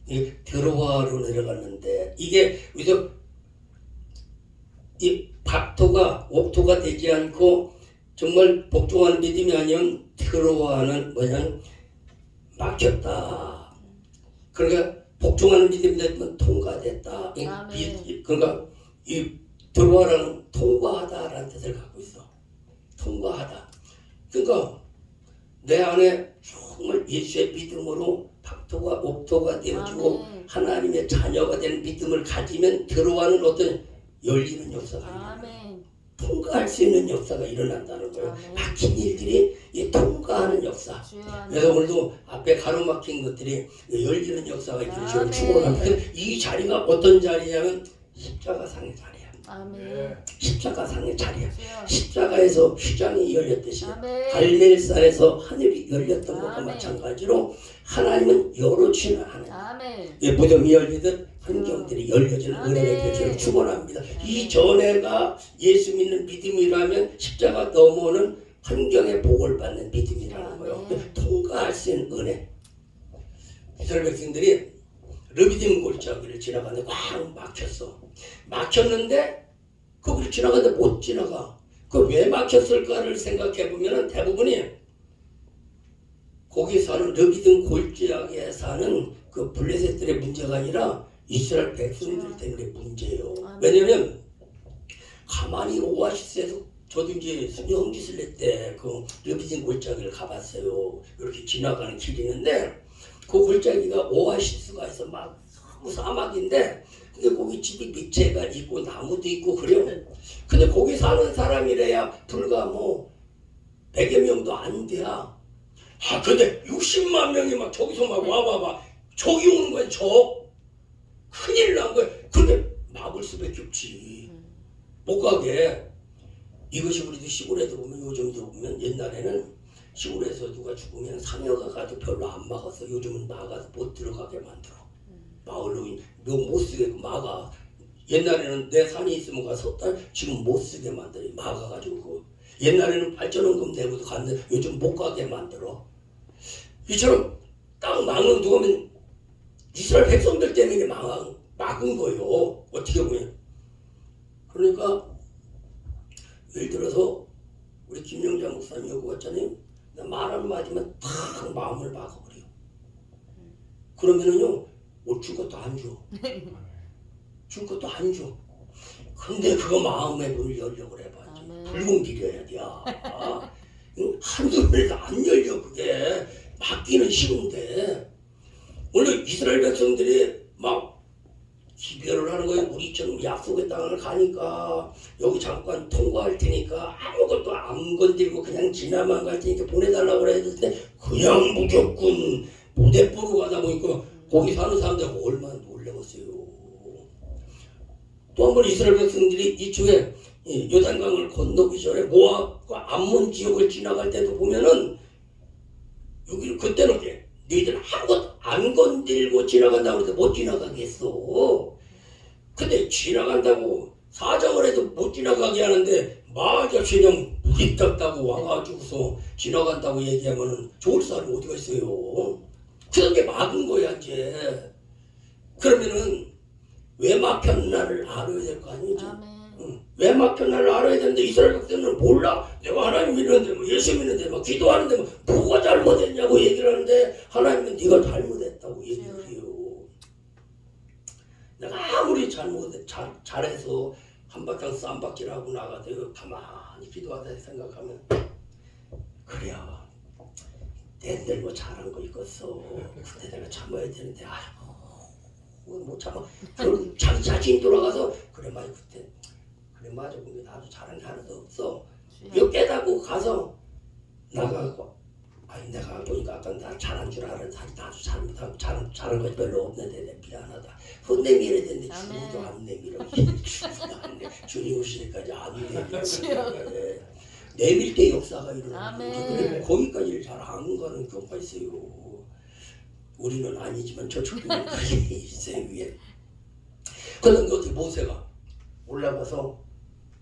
이 드로아로 내려갔는데 이게 여기서 이 박토가 옥토가 되지 않고 정말 복종하는 믿음이 아니면 드로아는 뭐냐면 막혔다. 그러니까 복종하는 믿음이 되면 통과됐다. 그러니까 이 드로아라는 통과하다라는 뜻을 갖고 있어. 통과하다. 그러니까 내 안에 정말 예수의 믿음으로 박토가 옥토가 되어지고 하나님의 자녀가 되는 믿음을 가지면 들어가는 어떤 열리는 역사가 일어나요. 통과할 수 있는 역사가 일어난다는 거예요. 막힌 일들이 통과하는 역사. 그래서 오늘도 앞에 가로막힌 것들이 열리는 역사가 있기를 축원합니다. 이 자리가 어떤 자리냐면 십자가상의 자리야. 십자가상의 자리야. 십자가에서 휘장이 열렸듯이 갈멜산에서 하늘이 열렸던 것과 마찬가지로 하나님은 열어주시는 하나님. 무덤이 열리듯 환경들이 열려지는 은혜의 교체를 축원합니다. 이 전에가 예수 믿는 믿음이라면 십자가 넘어오는 환경의 복을 받는 믿음이라는 거예요. 통과할 수 있는 은혜. 이스라엘 백성들이 르비딤 골짜기를 지나가는데 꽉 막혔어. 막혔는데 거기를 지나가는데 못 지나가. 그 왜 막혔을까를 생각해 보면 대부분이 거기 사는 르비딤 골짜기에 사는 그 블레셋들의 문제가 아니라 이스라엘 백성들 때문에 문제예요. 왜냐면 가만히 오아시스에서 저도 이제 형제슬레 때 그 르비딤 골짜기를 가봤어요. 이렇게 지나가는 길이 있는데 그 골짜기가 오아시스가 있어. 막 사막인데 근데 거기 집이 밑에가 있고 나무도 있고 그래요. 근데 거기 사는 사람이래야 불과 뭐 100여 명도 안 돼야. 근데 60만 명이 막 저기서 막 와봐봐. 저기 오는 거야. 큰일 난 거야. 근데 막을 수밖에 없지. 못 가게. 이것이 우리도 시골에도 보면 요즘도 보면 옛날에는 시골에서 누가 죽으면 상여가 가도 별로 안 막아서 요즘은 막아서 못 들어가게 만들어. 마을로 못 쓰게 막아. 옛날에는 내 산이 있으면 가서 지금 못 쓰게 만들어. 막아가지고. 옛날에는 발전원금 내고도 갔는데 요즘 못 가게 만들어. 이처럼 딱 막는 두고면 이스라엘 백성들 때문에 막은 거예요. 어떻게 보면. 그러니까 예를 들어서 우리 김영자 목사님 여기 왔잖아요. 말 한마디만 탁 마음을 막아버려. 그러면은요 줄 것도 안 줘. 줄 것도 안 줘. 근데 그거 마음의 문을 열려고 해봐야지. 불공기려야 돼. 한두 번에도 안 열려. 그게 막기는 쉬운데 원래 이스라엘 백성들이 막 기별을 하는 거예요. 우리처럼 약속의 땅을 가니까 여기 잠깐 통과할 테니까 아무것도 안 건들고 그냥 지나만 갈 테니까 보내달라고 그래야 되는데 그냥 무조건 무대포로 가다 보니까 거기 사는 사람들 얼마나 놀라웠어요. 또 한 번 이스라엘 백성들이 이쪽에 요단강을 건너기 전에 모압과 암몬 지역을 지나갈 때도 보면은 여기를 그때는 너희들 아무것도 안 건들고 지나간다고 해서 못 지나가겠어. 근데 지나간다고 사정을 해도 못 지나가게 하는데 마저씨 그냥 물이 떴다고 와가지고서 지나간다고 얘기하면 좋을 사람이 어디가 있어요. 그게 막은 거야 이제. 그러면은 왜 막혔나를 알아야 될 거 아니죠. 왜 막혔나를 알아야 되는데 이스라엘 백성들은 몰라. 내가 하나님 믿는데 뭐 예수 믿는데 뭐 기도하는데 뭐 뭐가 잘못했냐고 얘기를 하는데 하나님은 네가 잘못했다고 얘기를 해요. 내가 아무리 잘해서 한바탕 쌈박질 하고 나가도 가만히 기도하다 생각하면 그래야 내들 뭐 잘한 거 있겠어. 그때 내가 참아야 되는데 아이고 못 참아. 결국 자기 자신 돌아가서 그래 맞아 그때 그래 맞아 근데 나도 잘한 게 하나도 없어. 이거 깨닫고 가서 나가고 아니 내가 보니까 아까 나 잘한 줄 알았는데 나도 잘못하고 잘한 거 별로 없는데 내 미안하다. 손 내밀어야 되는데 주님도 안 내밀어. 주님도 안 내. 주님 오시니까지 안 내밀어. 내밀 때 역사가 일어나는 거기까지를 잘 안 가는 경우가 있어요. 우리는 아니지만 저쪽에 그게 있어요 위에. 그런데 어떻게 모세가 올라가서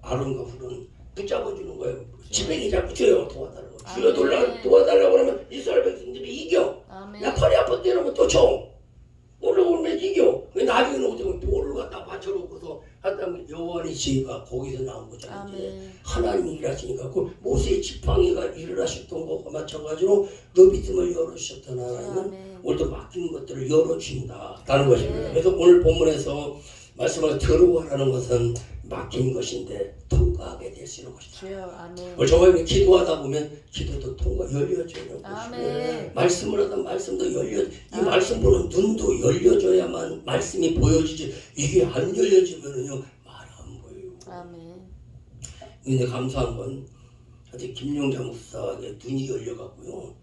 아론과 훌은 붙잡아주는 거예요. 지팡이 잡고 주여 도와달라고. 주여 도와달라고 그러면 이스라엘 백성들이 이겨. 야 팔이 아팠다 이러면 또 쳐. 올라오면 이겨. 나중에는 어떻게 보면 돌을 갖다 받쳐놓고서 하다면 여호와의 지혜가 거기서 나온 거잖아요. 하나님이 일하시니까 그 모세의 지팡이가 일을 하셨던 것과 마찬가지로 너 믿음을 열어주셨던 하나님은 오늘도 막힌 것들을 열어준다는 것입니다. 그래서 오늘 본문에서 말씀을 들어오라는 것은 막힌 것인데 통과하게 될 수 있는 것이다. 오늘 정말 기도하다 보면 기도도 열려져요. 말씀을 하다 말씀도 이 말씀 보는 눈도 열려져야만 말씀이 보여지지 이게 안 열려지면은요 말 안 보여요. 근데 감사한 건 아직 김용자 목사의 눈이 열려갖고요.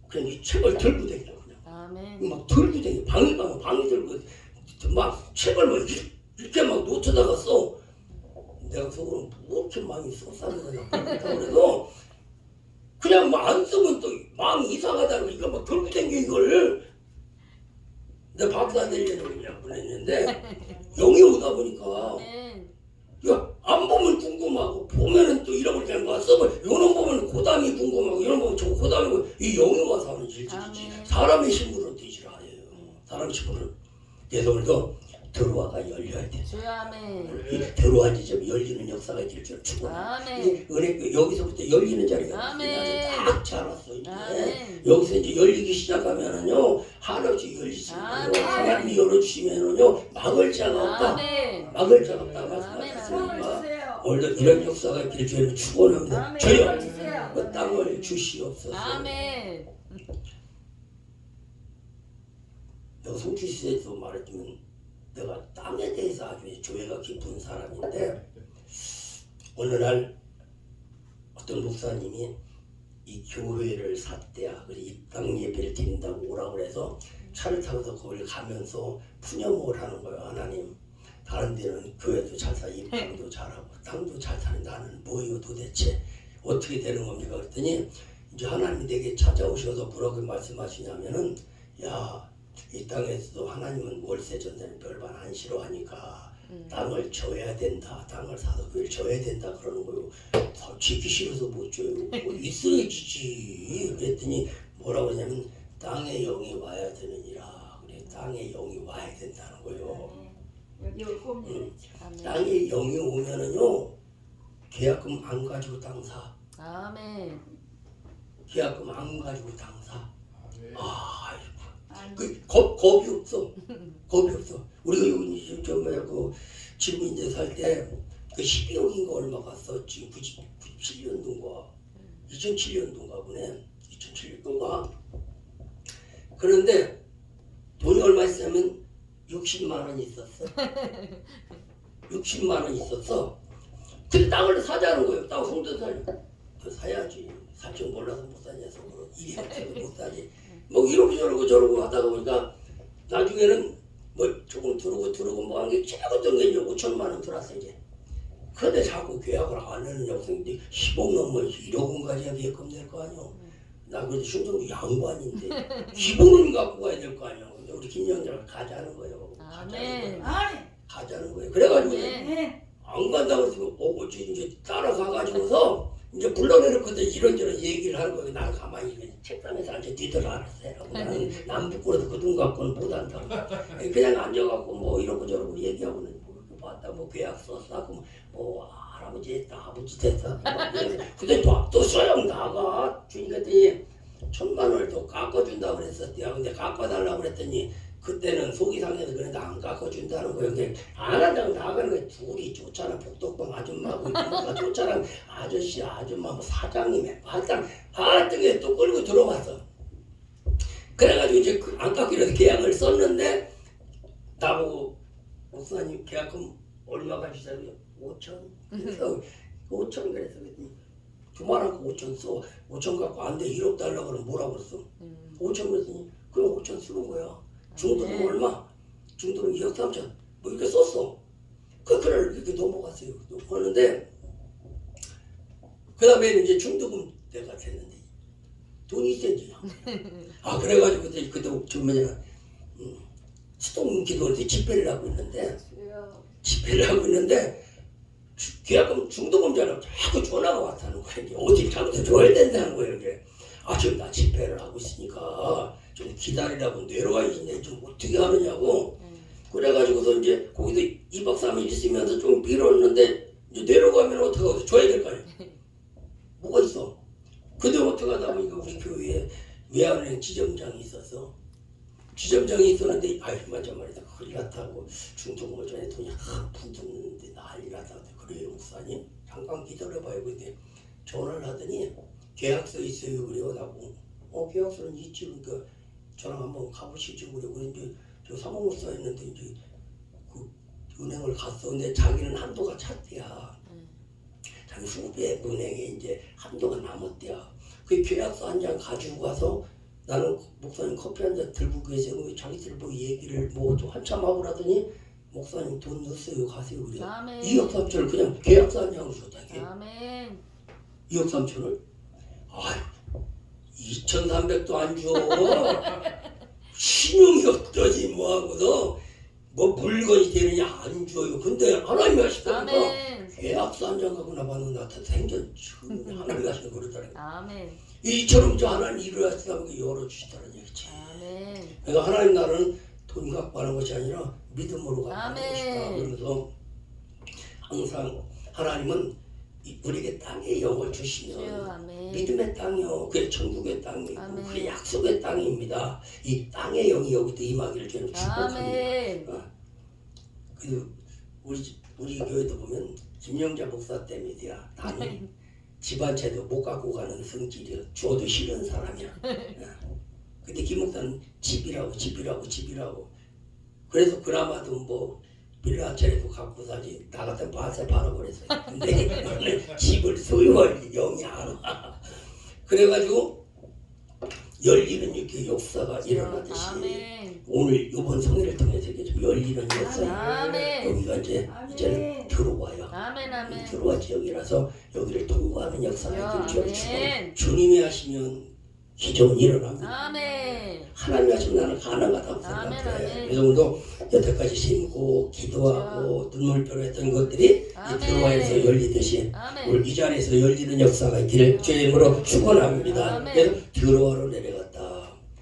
그냥 이 책을 들고 다녀요. 그냥 막 들고 다녀요. 방에 가면 방에 들고 막 책을 막 이렇게 막 놓쳐다가 써. 내가 속으로 뭐 이렇게 많이 써싸는 거냐 그래서 그냥 막 안 쓰면 또 마음이 이상하다고 이거 막 들고 다녀 이걸 내가 박사 되려고 그냥 보냈는데 영이 오다 보니까 야, 안 보면 궁금하고 보면은 또 잃어버리지 않고 써보면 요놈 보면 고담이 궁금하고 이런 보면 저 고담이고 이 영이 와서 하는 일들이지 사람의 힘으로는 되질 않아요. 사람의 힘으로는 그래서 오늘도 들어와가 열려야 돼. 들어와지 좀 열리는 역사가 될 줄 축원해. 은혜 여기서부터 열리는 자리가 딱 자랐어. 이제 여기서 이제 열리기 시작하면은요 한없이 열리시고요. 하나님이 열어주시면은요 막을 자가 없다. 막을 자가 없다 말씀하셨으니까 오늘도 이런 역사가 될 줄을 축원합니다. 주여 그 땅을 주시옵소서. 내가 송주시에서 말했지만. 내가 땅에 대해서 아주 조예가 깊은 사람인데 어느 날 어떤 목사님이 이 교회를 샀대야. 그래서 이 땅 예배를 드린다고 오라고 그래서 차를 타고서 거기를 가면서 푸념을 하는 거예요. 하나님 다른 데는 교회도 잘 사, 입당도 잘하고 땅도 잘 사는 나는 뭐예요 도대체 어떻게 되는 겁니까? 그랬더니 이제 하나님이 내게 찾아오셔서 뭐라고 말씀하시냐면은 야 이 땅에서도 하나님은 월세 전세는 별반 안 싫어하니까 땅을 줘야 된다. 땅을 사서 그걸 줘야 된다 그러는 거예요. 더 짓기 싫어서 못 줘요. 뭐 있어야 지지. 그랬더니 뭐라고 하냐면 땅에 영이 와야 되느니라. 그래 땅에 영이 와야 된다는 거예요. 땅에 영이 오면은요 계약금 안 가지고 땅 사. 계약금 안 가지고 땅 사. 겁이 없어. 겁이 없어. 우리가 여기 그 지금 이제 살 때 그 12억인가 얼마 갔었지. 97년도인가 2007년도인가 보네. 2007년도인가. 그런데 돈이 얼마 있으면 60만 원이 있었어. 60만 원이 있었어. 근데 땅을 사자는 거예요. 땅 송도 사야지. 살 줄 몰라서 못 사냐 속으로. 일이 없어서 못 사지. 뭐 이러고 저러고 하다가 보니까 나중에는 뭐 조금 들어오고 뭐 하는 게 최고던 게 이제 5천만 원 들어왔어 이제. 그런데 자꾸 계약을 안 하는 여성들이 10억 넘으면 1억 원까지 계약금 낼 거 아니야. 나 그래도 심정도 양반인데 10억은 갖고 가야 될 거 아니야. 근데 우리 김영자가 가자는 거예요. 가자는 거예요. 그래가지고 안 간다고 해서 이제 따라가가지고서 이제 불러내놓고서 이런저런 얘기를 하는 거예요. 나는 가만히 책상에서 앉아 뒤들 알았어요. 나는 부끄러워서 그 돈 갖고는 못한다고. 그냥 앉아갖고 뭐 이러고 저러고 얘기하고는 뭐 왔다 뭐 계약서 싸고 뭐 할아버지 했다 아버지 됐다 근데 또 소용 나가 주니까 그랬더니 1,000만 원을 또 깎아준다고 그랬었대요. 근데 깎아달라고 그랬더니 그때는 속이 상해서 그런데 안 깎아준다는 거예요. 근데 안 한다고 나가는 거예요. 둘이 좋잖아. 복덕방 아줌마고 누가 좋잖아. 아저씨 아줌마 뭐 사장님의 하여튼 또 끌고 들어왔어. 그래가지고 이제 안 깎기로 해서 계약을 썼는데 나보고 목사님 계약금 얼마가 비싸요? 5천? 그래서 5천 그래서 그랬더니 그만한 거 5천 써. 5천 갖고 안 돼. 1억 달라고 그러면 뭐라고 그랬어? 5천 그랬더니 그럼 5천 쓰는 거야. 중도는 얼마? 중도는 2억 3천. 뭐 이렇게 썼어. 그걸 이렇게 넘어갔어요. 하는데 그 다음에 이제 중도금 내가 됐는데 돈이 있었지. 그래가지고 그때 저 뭐냐 수동 기도원에서 집회를 하고 있는데 계약금 중도금자라고 자꾸 전화가 왔다는 거예요. 이제 어딜 자꾸 줘야 된다는 거예요. 이제 지금 나 집회를 하고 있으니까 좀 기다리라고 내려와야지 좀 어떻게 하느냐고. 그래가지고서 이제 거기서 2박 3일 있으면서 좀 미뤘는데 이제 내려가면 어떡하고 줘야 될 거 아니야. 뭐가 있어. 근데 어떻게 하다 보니까 우리 교회에 외환은행 지점장이 있었어. 지점장이 있었는데 맞아 말이다. 큰일 났다고 중도금을 전에 돈이 확 붙었는데 난리 났다고. 그래요 목사님 잠깐 기다려봐요. 근데 전화를 하더니 계약서 있어요. 그래요 나고 계약서는 있지. 그러니까 저랑 한번 가보시죠. 그래요. 이제 저 사모목사 있는데 이제 그 은행을 갔어. 근데 자기는 한도가 찼대야. 자기 후배 은행에 이제 한도가 남았대야. 그 계약서 한 장 가지고 가서 나는 목사님 커피 한 잔 들고 계세요. 자기들 뭐 얘기를 뭐 좀 한참 하고 그러더니 목사님 돈 넣었어요. 가세요. 그래요. 2억 3천을 그냥 계약서 한 장을 줬다게. 2억 3천을? 2,300도 안 줘. 신용이 어떠지 뭐하고도 뭐 물건이 되느냐 안 줘요. 근데 하나님이 하시다니까 계약서 한 장 갖고 나봤는데 나한테 생전 하나님이 하시는 그러더라고요. 이처럼 저 하나님 일을 하시다 보니까 열어주시다는 얘기지. 그러니까 하나님 나라는 돈 갖고 하는 것이 아니라 믿음으로 갖고 하는 것이다. 그러면서 항상 하나님은 우리에게 땅의 영을 주시면 믿음의 땅이요. 그게 천국의 땅이고 그게 약속의 땅입니다. 이 땅의 영이 여기도 임하기를 저는 축복합니다. 우리 교회도 보면 김영자 목사 때문이야. 나는 집안채도 못 갖고 가는 성질이야. 줘도 싫은 사람이야. 근데 김 목사는 집이라고. 그래서 그나마도 뭐 빌라 한 채라도 갖고 사지. 나 같은 밭에 팔아버렸어요. 근데 집을 소유할 영이 안 와. 그래가지고 열리는 이렇게 역사가 일어나듯이 오늘 이번 성회를 통해서 이렇게 좀 열리는 역사. 여기가 이제 들어와요. 들어와 지역이라서 여기를 통과하는 역사가 이제 주님이 하시면 기적은 일어납니다. 하나님이 하시면 나는 가능하다고 생각해. 그래서 오늘도 여태까지 심고 기도하고 눈물표로 했던 것들이 들어와서 열리듯이 오늘 이 자리에서 열리는 역사가 있기를 주의 이름으로 축원합니다. 그래서 들어와로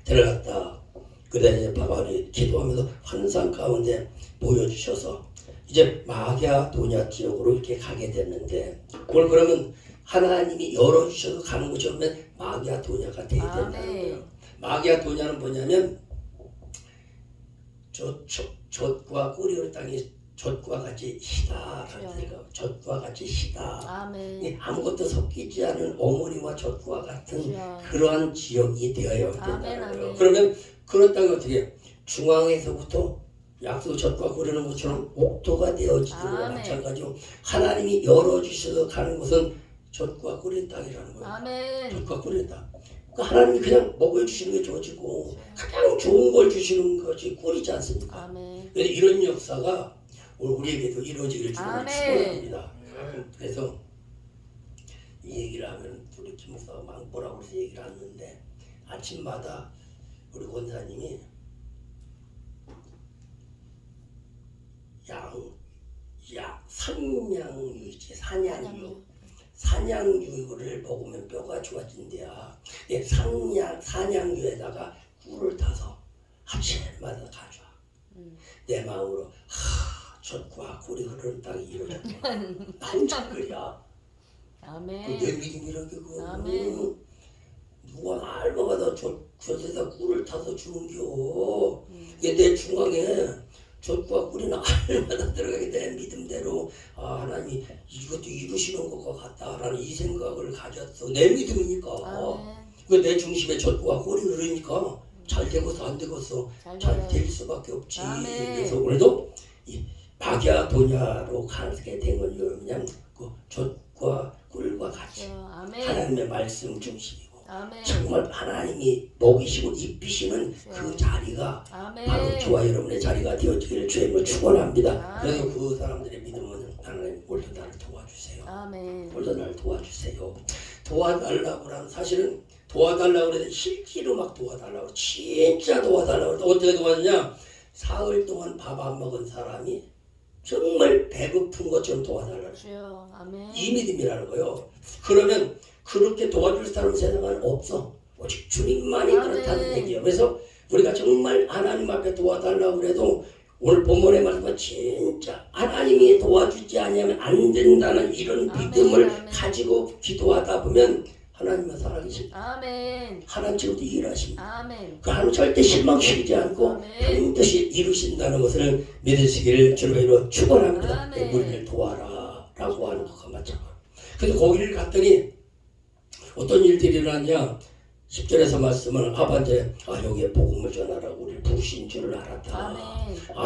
들어갔다. 그다음에 이제 바바리 기도하면서 환상 가운데 보여주셔서 이제 마갸 도냐 지역으로 이렇게 가게 됐는데 오늘 그러면 하나님이 열어주셔서 가는 곳이 오면 마갸 도냐가 되어야 된다는 거예요. 마갸 도냐는 뭐냐면 젖과 꿀이 땅이 젖과 같이 시다. 젖과 같이 시다. 아무것도 섞이지 않은 어머니와 젖과 같은 그러한 지역이 되어야 된다는 거예요. 그러면 그런 땅이 어떻게 중앙에서부터 약속 젖과 꿀이는 것처럼 옥토가 되어지는 것과 마찬가지로 하나님이 열어주셔서 가는 곳은 젖과 꿀인 땅이라는 거예요. 젖과 꿀인 땅. 그러니까 하나님이 그냥 먹여주시는 게 젖이고 가장 좋은 걸 주시는 것이 꿀이지 않습니까? 그래서 이런 역사가 우리에게도 이루어지기를 축원합니다. 그래서 이 얘기를 하면 우리 김 목사가 망보라고 해서 얘기를 하는데 아침마다 우리 권사님이 산양유를 먹으면 뼈가 좋아진대야. 산양유에다가 꿀을 타서 아침마다 가져와. 내 마음으로 젖과 꿀이 흐르는 땅이 이루어졌다. 나 혼자 그래야. 아멘. 내 믿음이란 게 그거. 아멘. 누가 날마다 젖에다 꿀을 타서 주는겨. 이게 내 중앙에 젖과 꿀이 날마다 들어가게 내 믿음대로 하나님이 이것도 이루시는 것과 같다라는 이 생각을 가졌어. 내 믿음이니까. 내 중심에 젖과 꿀이 흐르니까 잘 되고서 안 되고서 잘 될 수밖에 없지. 아멘. 그래서 오늘도 이 박야도냐로 가게 된 건 뭐냐면 그 젖과 꿀과 같이 하나님의 말씀 중심이고 정말 하나님이 먹이시고 입히시는 그 자리가 바로 저와 여러분의 자리가 되어지기를 주님을 축원합니다. 그래서 그 사람들의 믿음은 하나님 오늘도 나를 도와주세요. 오늘도 나를 도와주세요. 도와달라고 하는 사실은 도와달라고 그래도 실제로 막 도와달라고 진짜 도와달라고 그래도 어떻게 도와주냐. 사흘 동안 밥 안 먹은 사람이 정말 배고픈 것처럼 도와달라고 이 믿음이라는 거예요. 그러면 그렇게 도와줄 사람 세상은 없어. 오직 주님만이 그렇다는 얘기예요. 그래서 우리가 정말 하나님 앞에 도와달라고 그래도 오늘 본문의 말씀은 진짜 하나님이 도와주지 않으면 안 된다는 이런 믿음을 가지고 기도하다 보면 하나님은 살아계십니다. 하나님 지금도 일하십니다. 그 하나님 절대 실망시키지 않고 반드시 이루신다는 것을 믿으시기를 주님의 이름으로 축원합니다. 우리를 도와라 라고 하는 것과 마찬가지로. 그래서 거기를 갔더니 어떤 일들이 일어났냐. 10절에서 말씀을 하반절에 여기에 복음을 전하라고 우리를 부르신 줄을 알았다.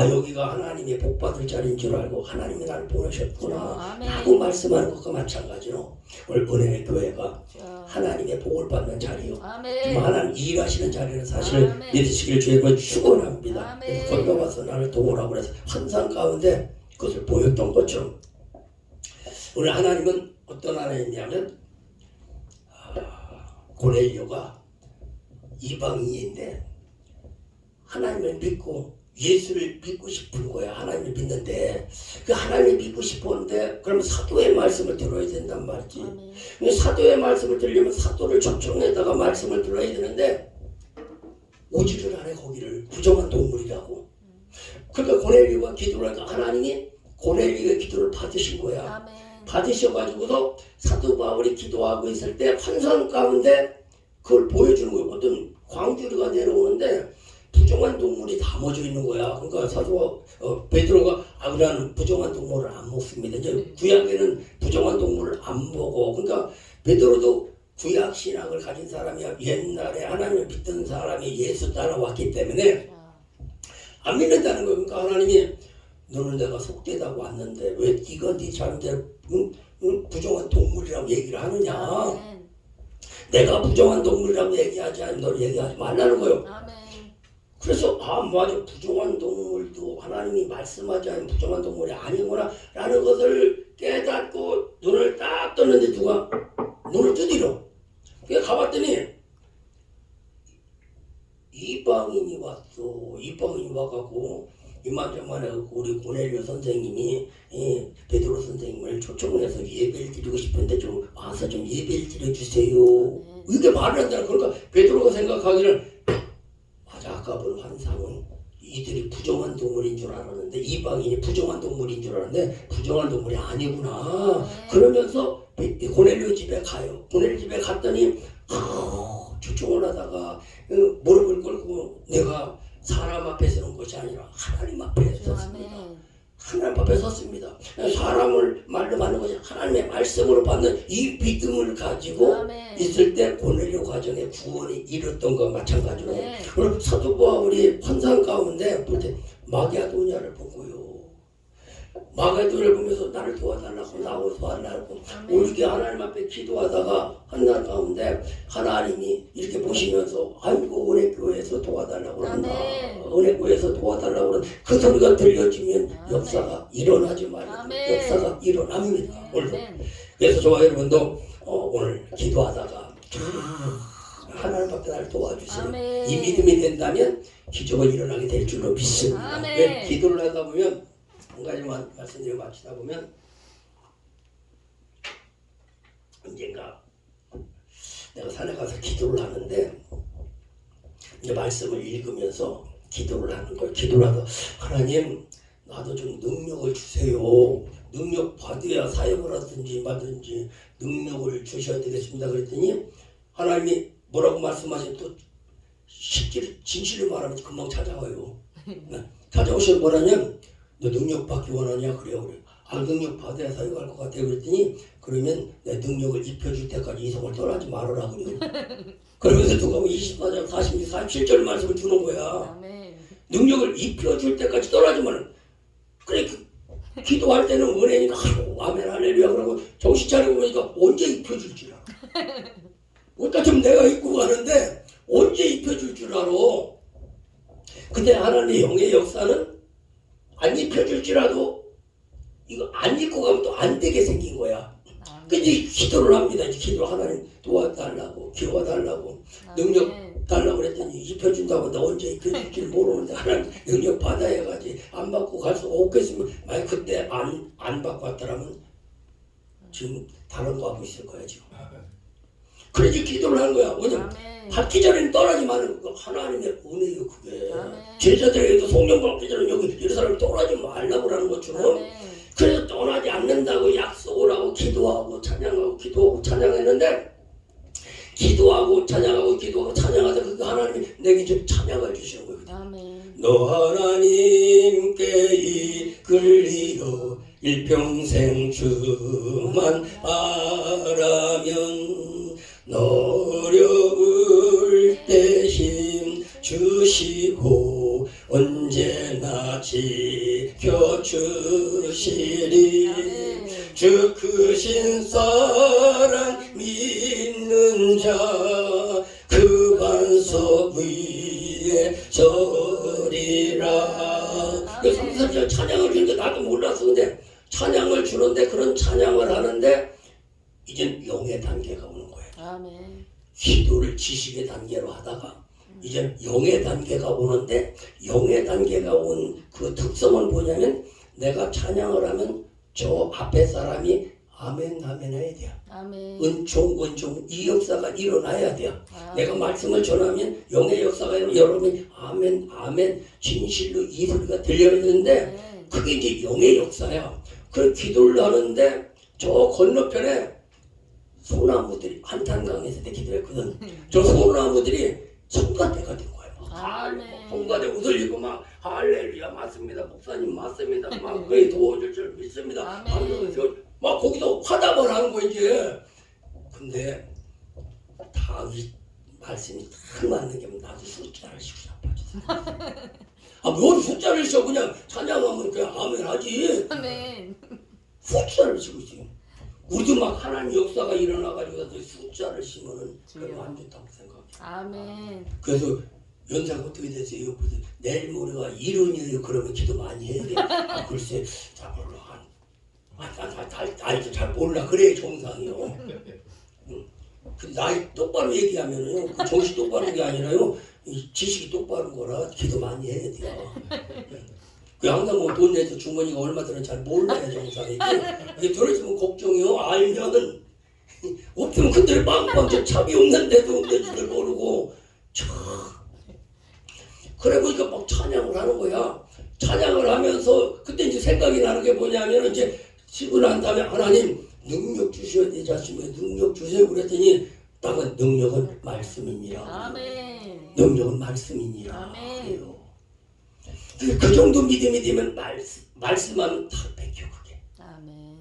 여기가 하나님의 복받을 자리인 줄 알고 하나님이 나를 보내셨구나 라고 말씀하는 것과 마찬가지로 오늘 은혜의 교회가 하나님의 복을 받는 자리요. 하나님 일하시는 자리는 사실 믿으시길 주님을 축원합니다. 그래서 건너가서 나를 도우라고 해서 환상 가운데 그것을 보였던 것처럼 오늘 하나님은 어떤 하나님이냐면 고넬료가 이방인인데 하나님을 믿고 예수를 믿고 싶은 거야. 하나님을 믿는데 그 하나님을 믿고 싶었는데 그러면 사도의 말씀을 들어야 된단 말이지. 사도의 말씀을 들으려면 사도를 초청에다가 말씀을 들어야 되는데 오지를 않아. 거기를 부정한 동물이라고. 그러니까 고넬료가 기도를 하니까 하나님이 고넬료의 기도를 받으신 거야. 받으셔가지고서 사도 바울이 기도하고 있을 때 환상 가운데 그걸 보여주는 거예요. 어떤 광주리가 내려오는데 부정한 동물이 담아져 있는 거야. 그러니까 사도 베드로가 나는 부정한 동물을 안 먹습니다. 이제 구약에는 부정한 동물을 안 먹어. 그러니까 베드로도 구약 신학을 가진 사람이야. 옛날에 하나님을 믿던 사람이 예수 따라왔기 때문에 안 믿는다는 거예요. 그러니까 하나님이 너는 내가 속되다고 왔는데 왜 네가 네 자녀들 부정한 동물이라고 얘기를 하느냐. 내가 부정한 동물이라고 얘기하지 않으면 너를 얘기하지 말라는 거예요. 그래서 맞아. 부정한 동물도 하나님이 말씀하지 않으면 부정한 동물이 아니구나 라는 것을 깨닫고 눈을 딱 떴는데 누가 눈을 뜨디러. 그래서 가봤더니 이방인이 왔어. 이방인이 와가지고 이만저만에 우리 고넬료 선생님이 베드로 선생님을 초청을 해서 예배를 드리고 싶은데 좀 와서 좀 예배를 드려주세요. 이게 말을 한다는. 그러니까 베드로가 생각하기를 맞아. 아까 본 환상은 이들이 부정한 동물인 줄 알았는데 이방인이 부정한 동물인 줄 알았는데 부정한 동물이 아니구나. 그러면서 고넬료 집에 가요. 고넬료 집에 갔더니 초청을 하다가 무릎을 꿇고 내가 사람 앞에 서는 것이 아니라 하나님 앞에 섰습니다. 하나님 앞에 섰습니다. 사람을 말로 받는 것이 하나님의 말씀으로 받는 이 믿음을 가지고 있을 때 고넬료 가정의 구원이 이뤘던 것과 마찬가지로 오늘 사도 바울이 환상 가운데 볼 때 마게도냐를 보고요. 마게도냐를 보면서 나를 도와달라고 나를 도와달라고 올게 하나님 앞에 기도하다가 한날 가운데 하나님이 이렇게 보시면서 아이고 은혜교회에서 도와달라고 한다. 은혜교회에서 도와달라고 그런 그 소리가 들려지면 역사가 일어나지 말고 역사가 일어납니다. 오늘도. 그래서 저와 여러분도 오늘 기도하다가 하나님 앞에 나를 도와주세요. 이 믿음이 된다면 기적은 일어나게 될 줄로 믿습니다. 기도를 하다 보면 한 가지만 말씀드리고 마치다 보면 언젠가 내가 산에 가서 기도를 하는데 이제 말씀을 읽으면서 기도를 하는 걸 기도를 하다 하나님 나도 좀 능력을 주세요. 능력 받아야 사역을 하든지 말든지 능력을 주셔야 되겠습니다. 그랬더니 하나님이 뭐라고 말씀하시면 또 실제로 진실을 말하면 금방 찾아와요. 찾아오시면 뭐라냐면 너 능력 받기 원하냐? 그래요. 그래. 능력 받아야 사역할 것 같아요. 그랬더니 그러면 내 능력을 입혀줄 때까지 이성을 떠나지 말아라 그래요. 그러면서 누가 24장 46, 47절 말씀을 주는 거야. 아멘. 능력을 입혀줄 때까지 떠나지 말아라. 그래 기도할 때는 은혜니까 아멘 할렐루야 그러고 정신 차리고 보니까 언제 입혀줄 줄 알아. 그러니까 좀 내가 입고 가는데 언제 입혀줄 줄 알아. 근데 하나님의 영의 역사는 안 입혀줄지라도 이거 안 입고 가면 또 안 되게 생긴 거야. 그래서 기도를 합니다. 이제 기도 하나님 도와달라고 기도해달라고 능력 달라고 그랬더니 입혀준다고 나 언제 입혀줄지 모르는데 하나님 능력 받아야 가지. 안 받고 갈 수가 없겠으면 만약 그때 안 받고 왔더라면 지금 다른 거 하고 있을 거야 지금. 그래서 기도를 한 거야. 왜냐면 받기 전에는 떠나지 마는 거 하나님의 은혜요 그게. 제자들에게도 성령 받기 전에 여기 이런 사람이 떠나지 말라고 하는 것처럼 그래서 떠나지 않는다고 약속을 하고 기도하고 찬양하고 기도하고 찬양했는데 기도하고 찬양하고 기도하고 찬양하다 그 하나님이 내게 좀 찬양을 주시는 거예요. 아멘. 너 하나님께 이끌리어 일평생 주만 바라면 어려울 때 힘 주시고 언제나 지켜주시리. 주 크신 사랑 믿는 자 그 반석 위에 서리라. 그 성사절 찬양을 주는데 나도 몰랐어. 근데 찬양을 주는데 그런 찬양을 하는데 이젠 영의 단계가 오는 거예요. 아멘. 기도를 지식의 단계로 하다가 이제 영의 단계가 오는데 영의 단계가 온 그 특성은 뭐냐면 내가 찬양을 하면 저 앞에 사람이 아멘 아멘 해야 돼요. 아멘. 은총 이 역사가 일어나야 돼요. 내가 말씀을 전하면 영의 역사가 일어나면 여러분이 아멘 아멘 진실로 이 소리가 들려야 되는데 그게 이제 영의 역사야. 그 기도를 하는데 저 건너편에 소나무들이 한탄강에서 내 기도했거든. 저 소나무들이 성가대가 된 거예요. 성가대 웃을리고 막 할렐루야 맞습니다. 목사님 맞습니다. 막 그게 도와줄 줄 믿습니다. 막 거기서 화답을 하는 거 이제. 근데 다 이 말씀이 딱 맞는 게 나도 숫자를 쉬고 싶어졌어. 뭘 숫자를 쉬어 그냥 찬양하면 그냥 아멘 하지. 아멘. 숫자를 쉬고 있어. 우리도 막 하나님 역사가 일어나가지고 숫자를 쉬면은 그게 안 좋다고 생각해. 아멘. 그래서 연세가 어떻게 됐어요? 내일 모레가 일흔이에요. 그러면 기도 많이 해야 돼. 글쎄, 잘 몰라. 나이도 잘 몰라. 그래 정상이요. 그 나이 똑바로 얘기하면은요, 그 정신 똑바른 게 아니라요, 이 지식이 똑바른 거라 기도 많이 해야 돼요. 그 항상 뭐 돈 내서 주머니가 얼마 들었는지 잘 몰라요 정상이. 이게 들어있으면 걱정이요. 알면은 없으면 그들 빵빵 저 차비 없는데도 내지들 모르고 참. 그래 보니까 막 찬양을 하는 거야. 찬양을 하면서 그때 이제 생각이 나는 게 뭐냐면 이제 쉬고 난 다음에 하나님 능력 주셔야 되지 않습니까? 능력 주세요 그랬더니 딱은 능력은 말씀이니라. 아멘. 능력은 말씀이니라. 아멘. 그 정도 믿음이 되면 말씀하면 다 베껴 그게. 아멘.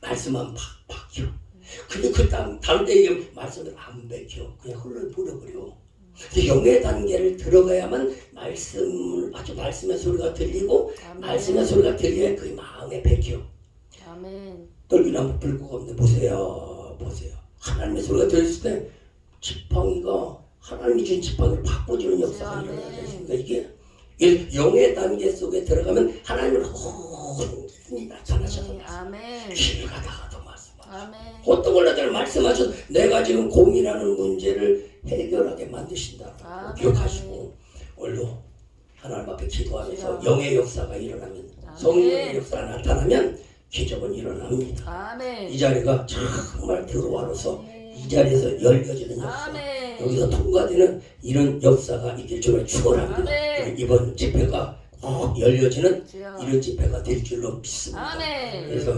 말씀하면 박혀. 근데 그 다음 때 얘기하면 말씀을 안 베껴. 그냥 흘러버려. 영의 단계를 들어가야만 말씀의 소리가 들리고 아멘. 말씀의 소리가 들려야 그 마음에 베껴. 아멘. 떨기나무 불구가 없는데 보세요. 하나님의 소리가 들렸을 때 지팡이가 하나님이 준 지팡이를 바꿔주는 역사가 일어나지 않습니까? 이게 영의 단계 속에 들어가면 하나님을 혼이 나타나셔서 길을 가다가도 말씀하시고 어떤 걸 나타나 말씀하셔서 내가 지금 고민하는 문제를 해결하게 만드신다. 기억하시고 오늘도 하나님 앞에 기도하면서 영의 역사가 일어나면 성령의 역사가 나타나면 기적은 일어납니다. 아멘. 이 자리가 정말 들어와서 이 자리에서 열려지는 역사, 여기서 통과되는 이런 역사가 있길 주를 축원합니다. 이번 집회가 꼭 열려지는 주여. 이런 집회가 될 줄로 믿습니다. 아멘. 그래서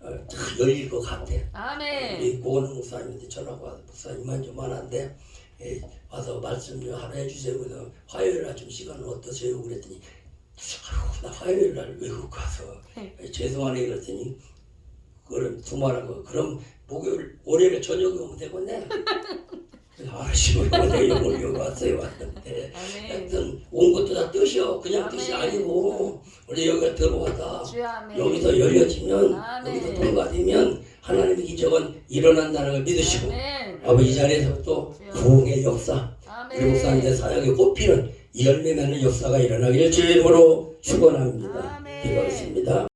다 열릴 것 같아. 아멘. 우리 고은 목사님한테 전화가 와서 목사님만 좀 하는데 와서 말씀 좀 하나 해주세요. 그래서 화요일 날 좀 시간은 어떠세요? 그랬더니 아유 나 화요일 날 외국 가서 죄송하네 그랬더니 그럼 두말하고 그럼 목요일 월요일 저녁에 오면 되겠네. 아시고 오늘 여기 왔어요. 왔는데 아멘. 하여튼 온 것도 다 뜻이요. 그냥 뜻이 아멘. 아니고 우리 여기가 들어와다 주여. 아멘. 여기서 열려지면 아멘. 여기서 통과되면 하나님의 기적은 일어난다는 걸 믿으시고 아멘. 아버지 이 자리에서 또 부흥의 역사 우리 아멘. 목사님의 사역에 꼽히는 이 열매 맺는 역사가 일어나기를 주의 이름으로 축원합니다. 아멘. 기도하겠습니다.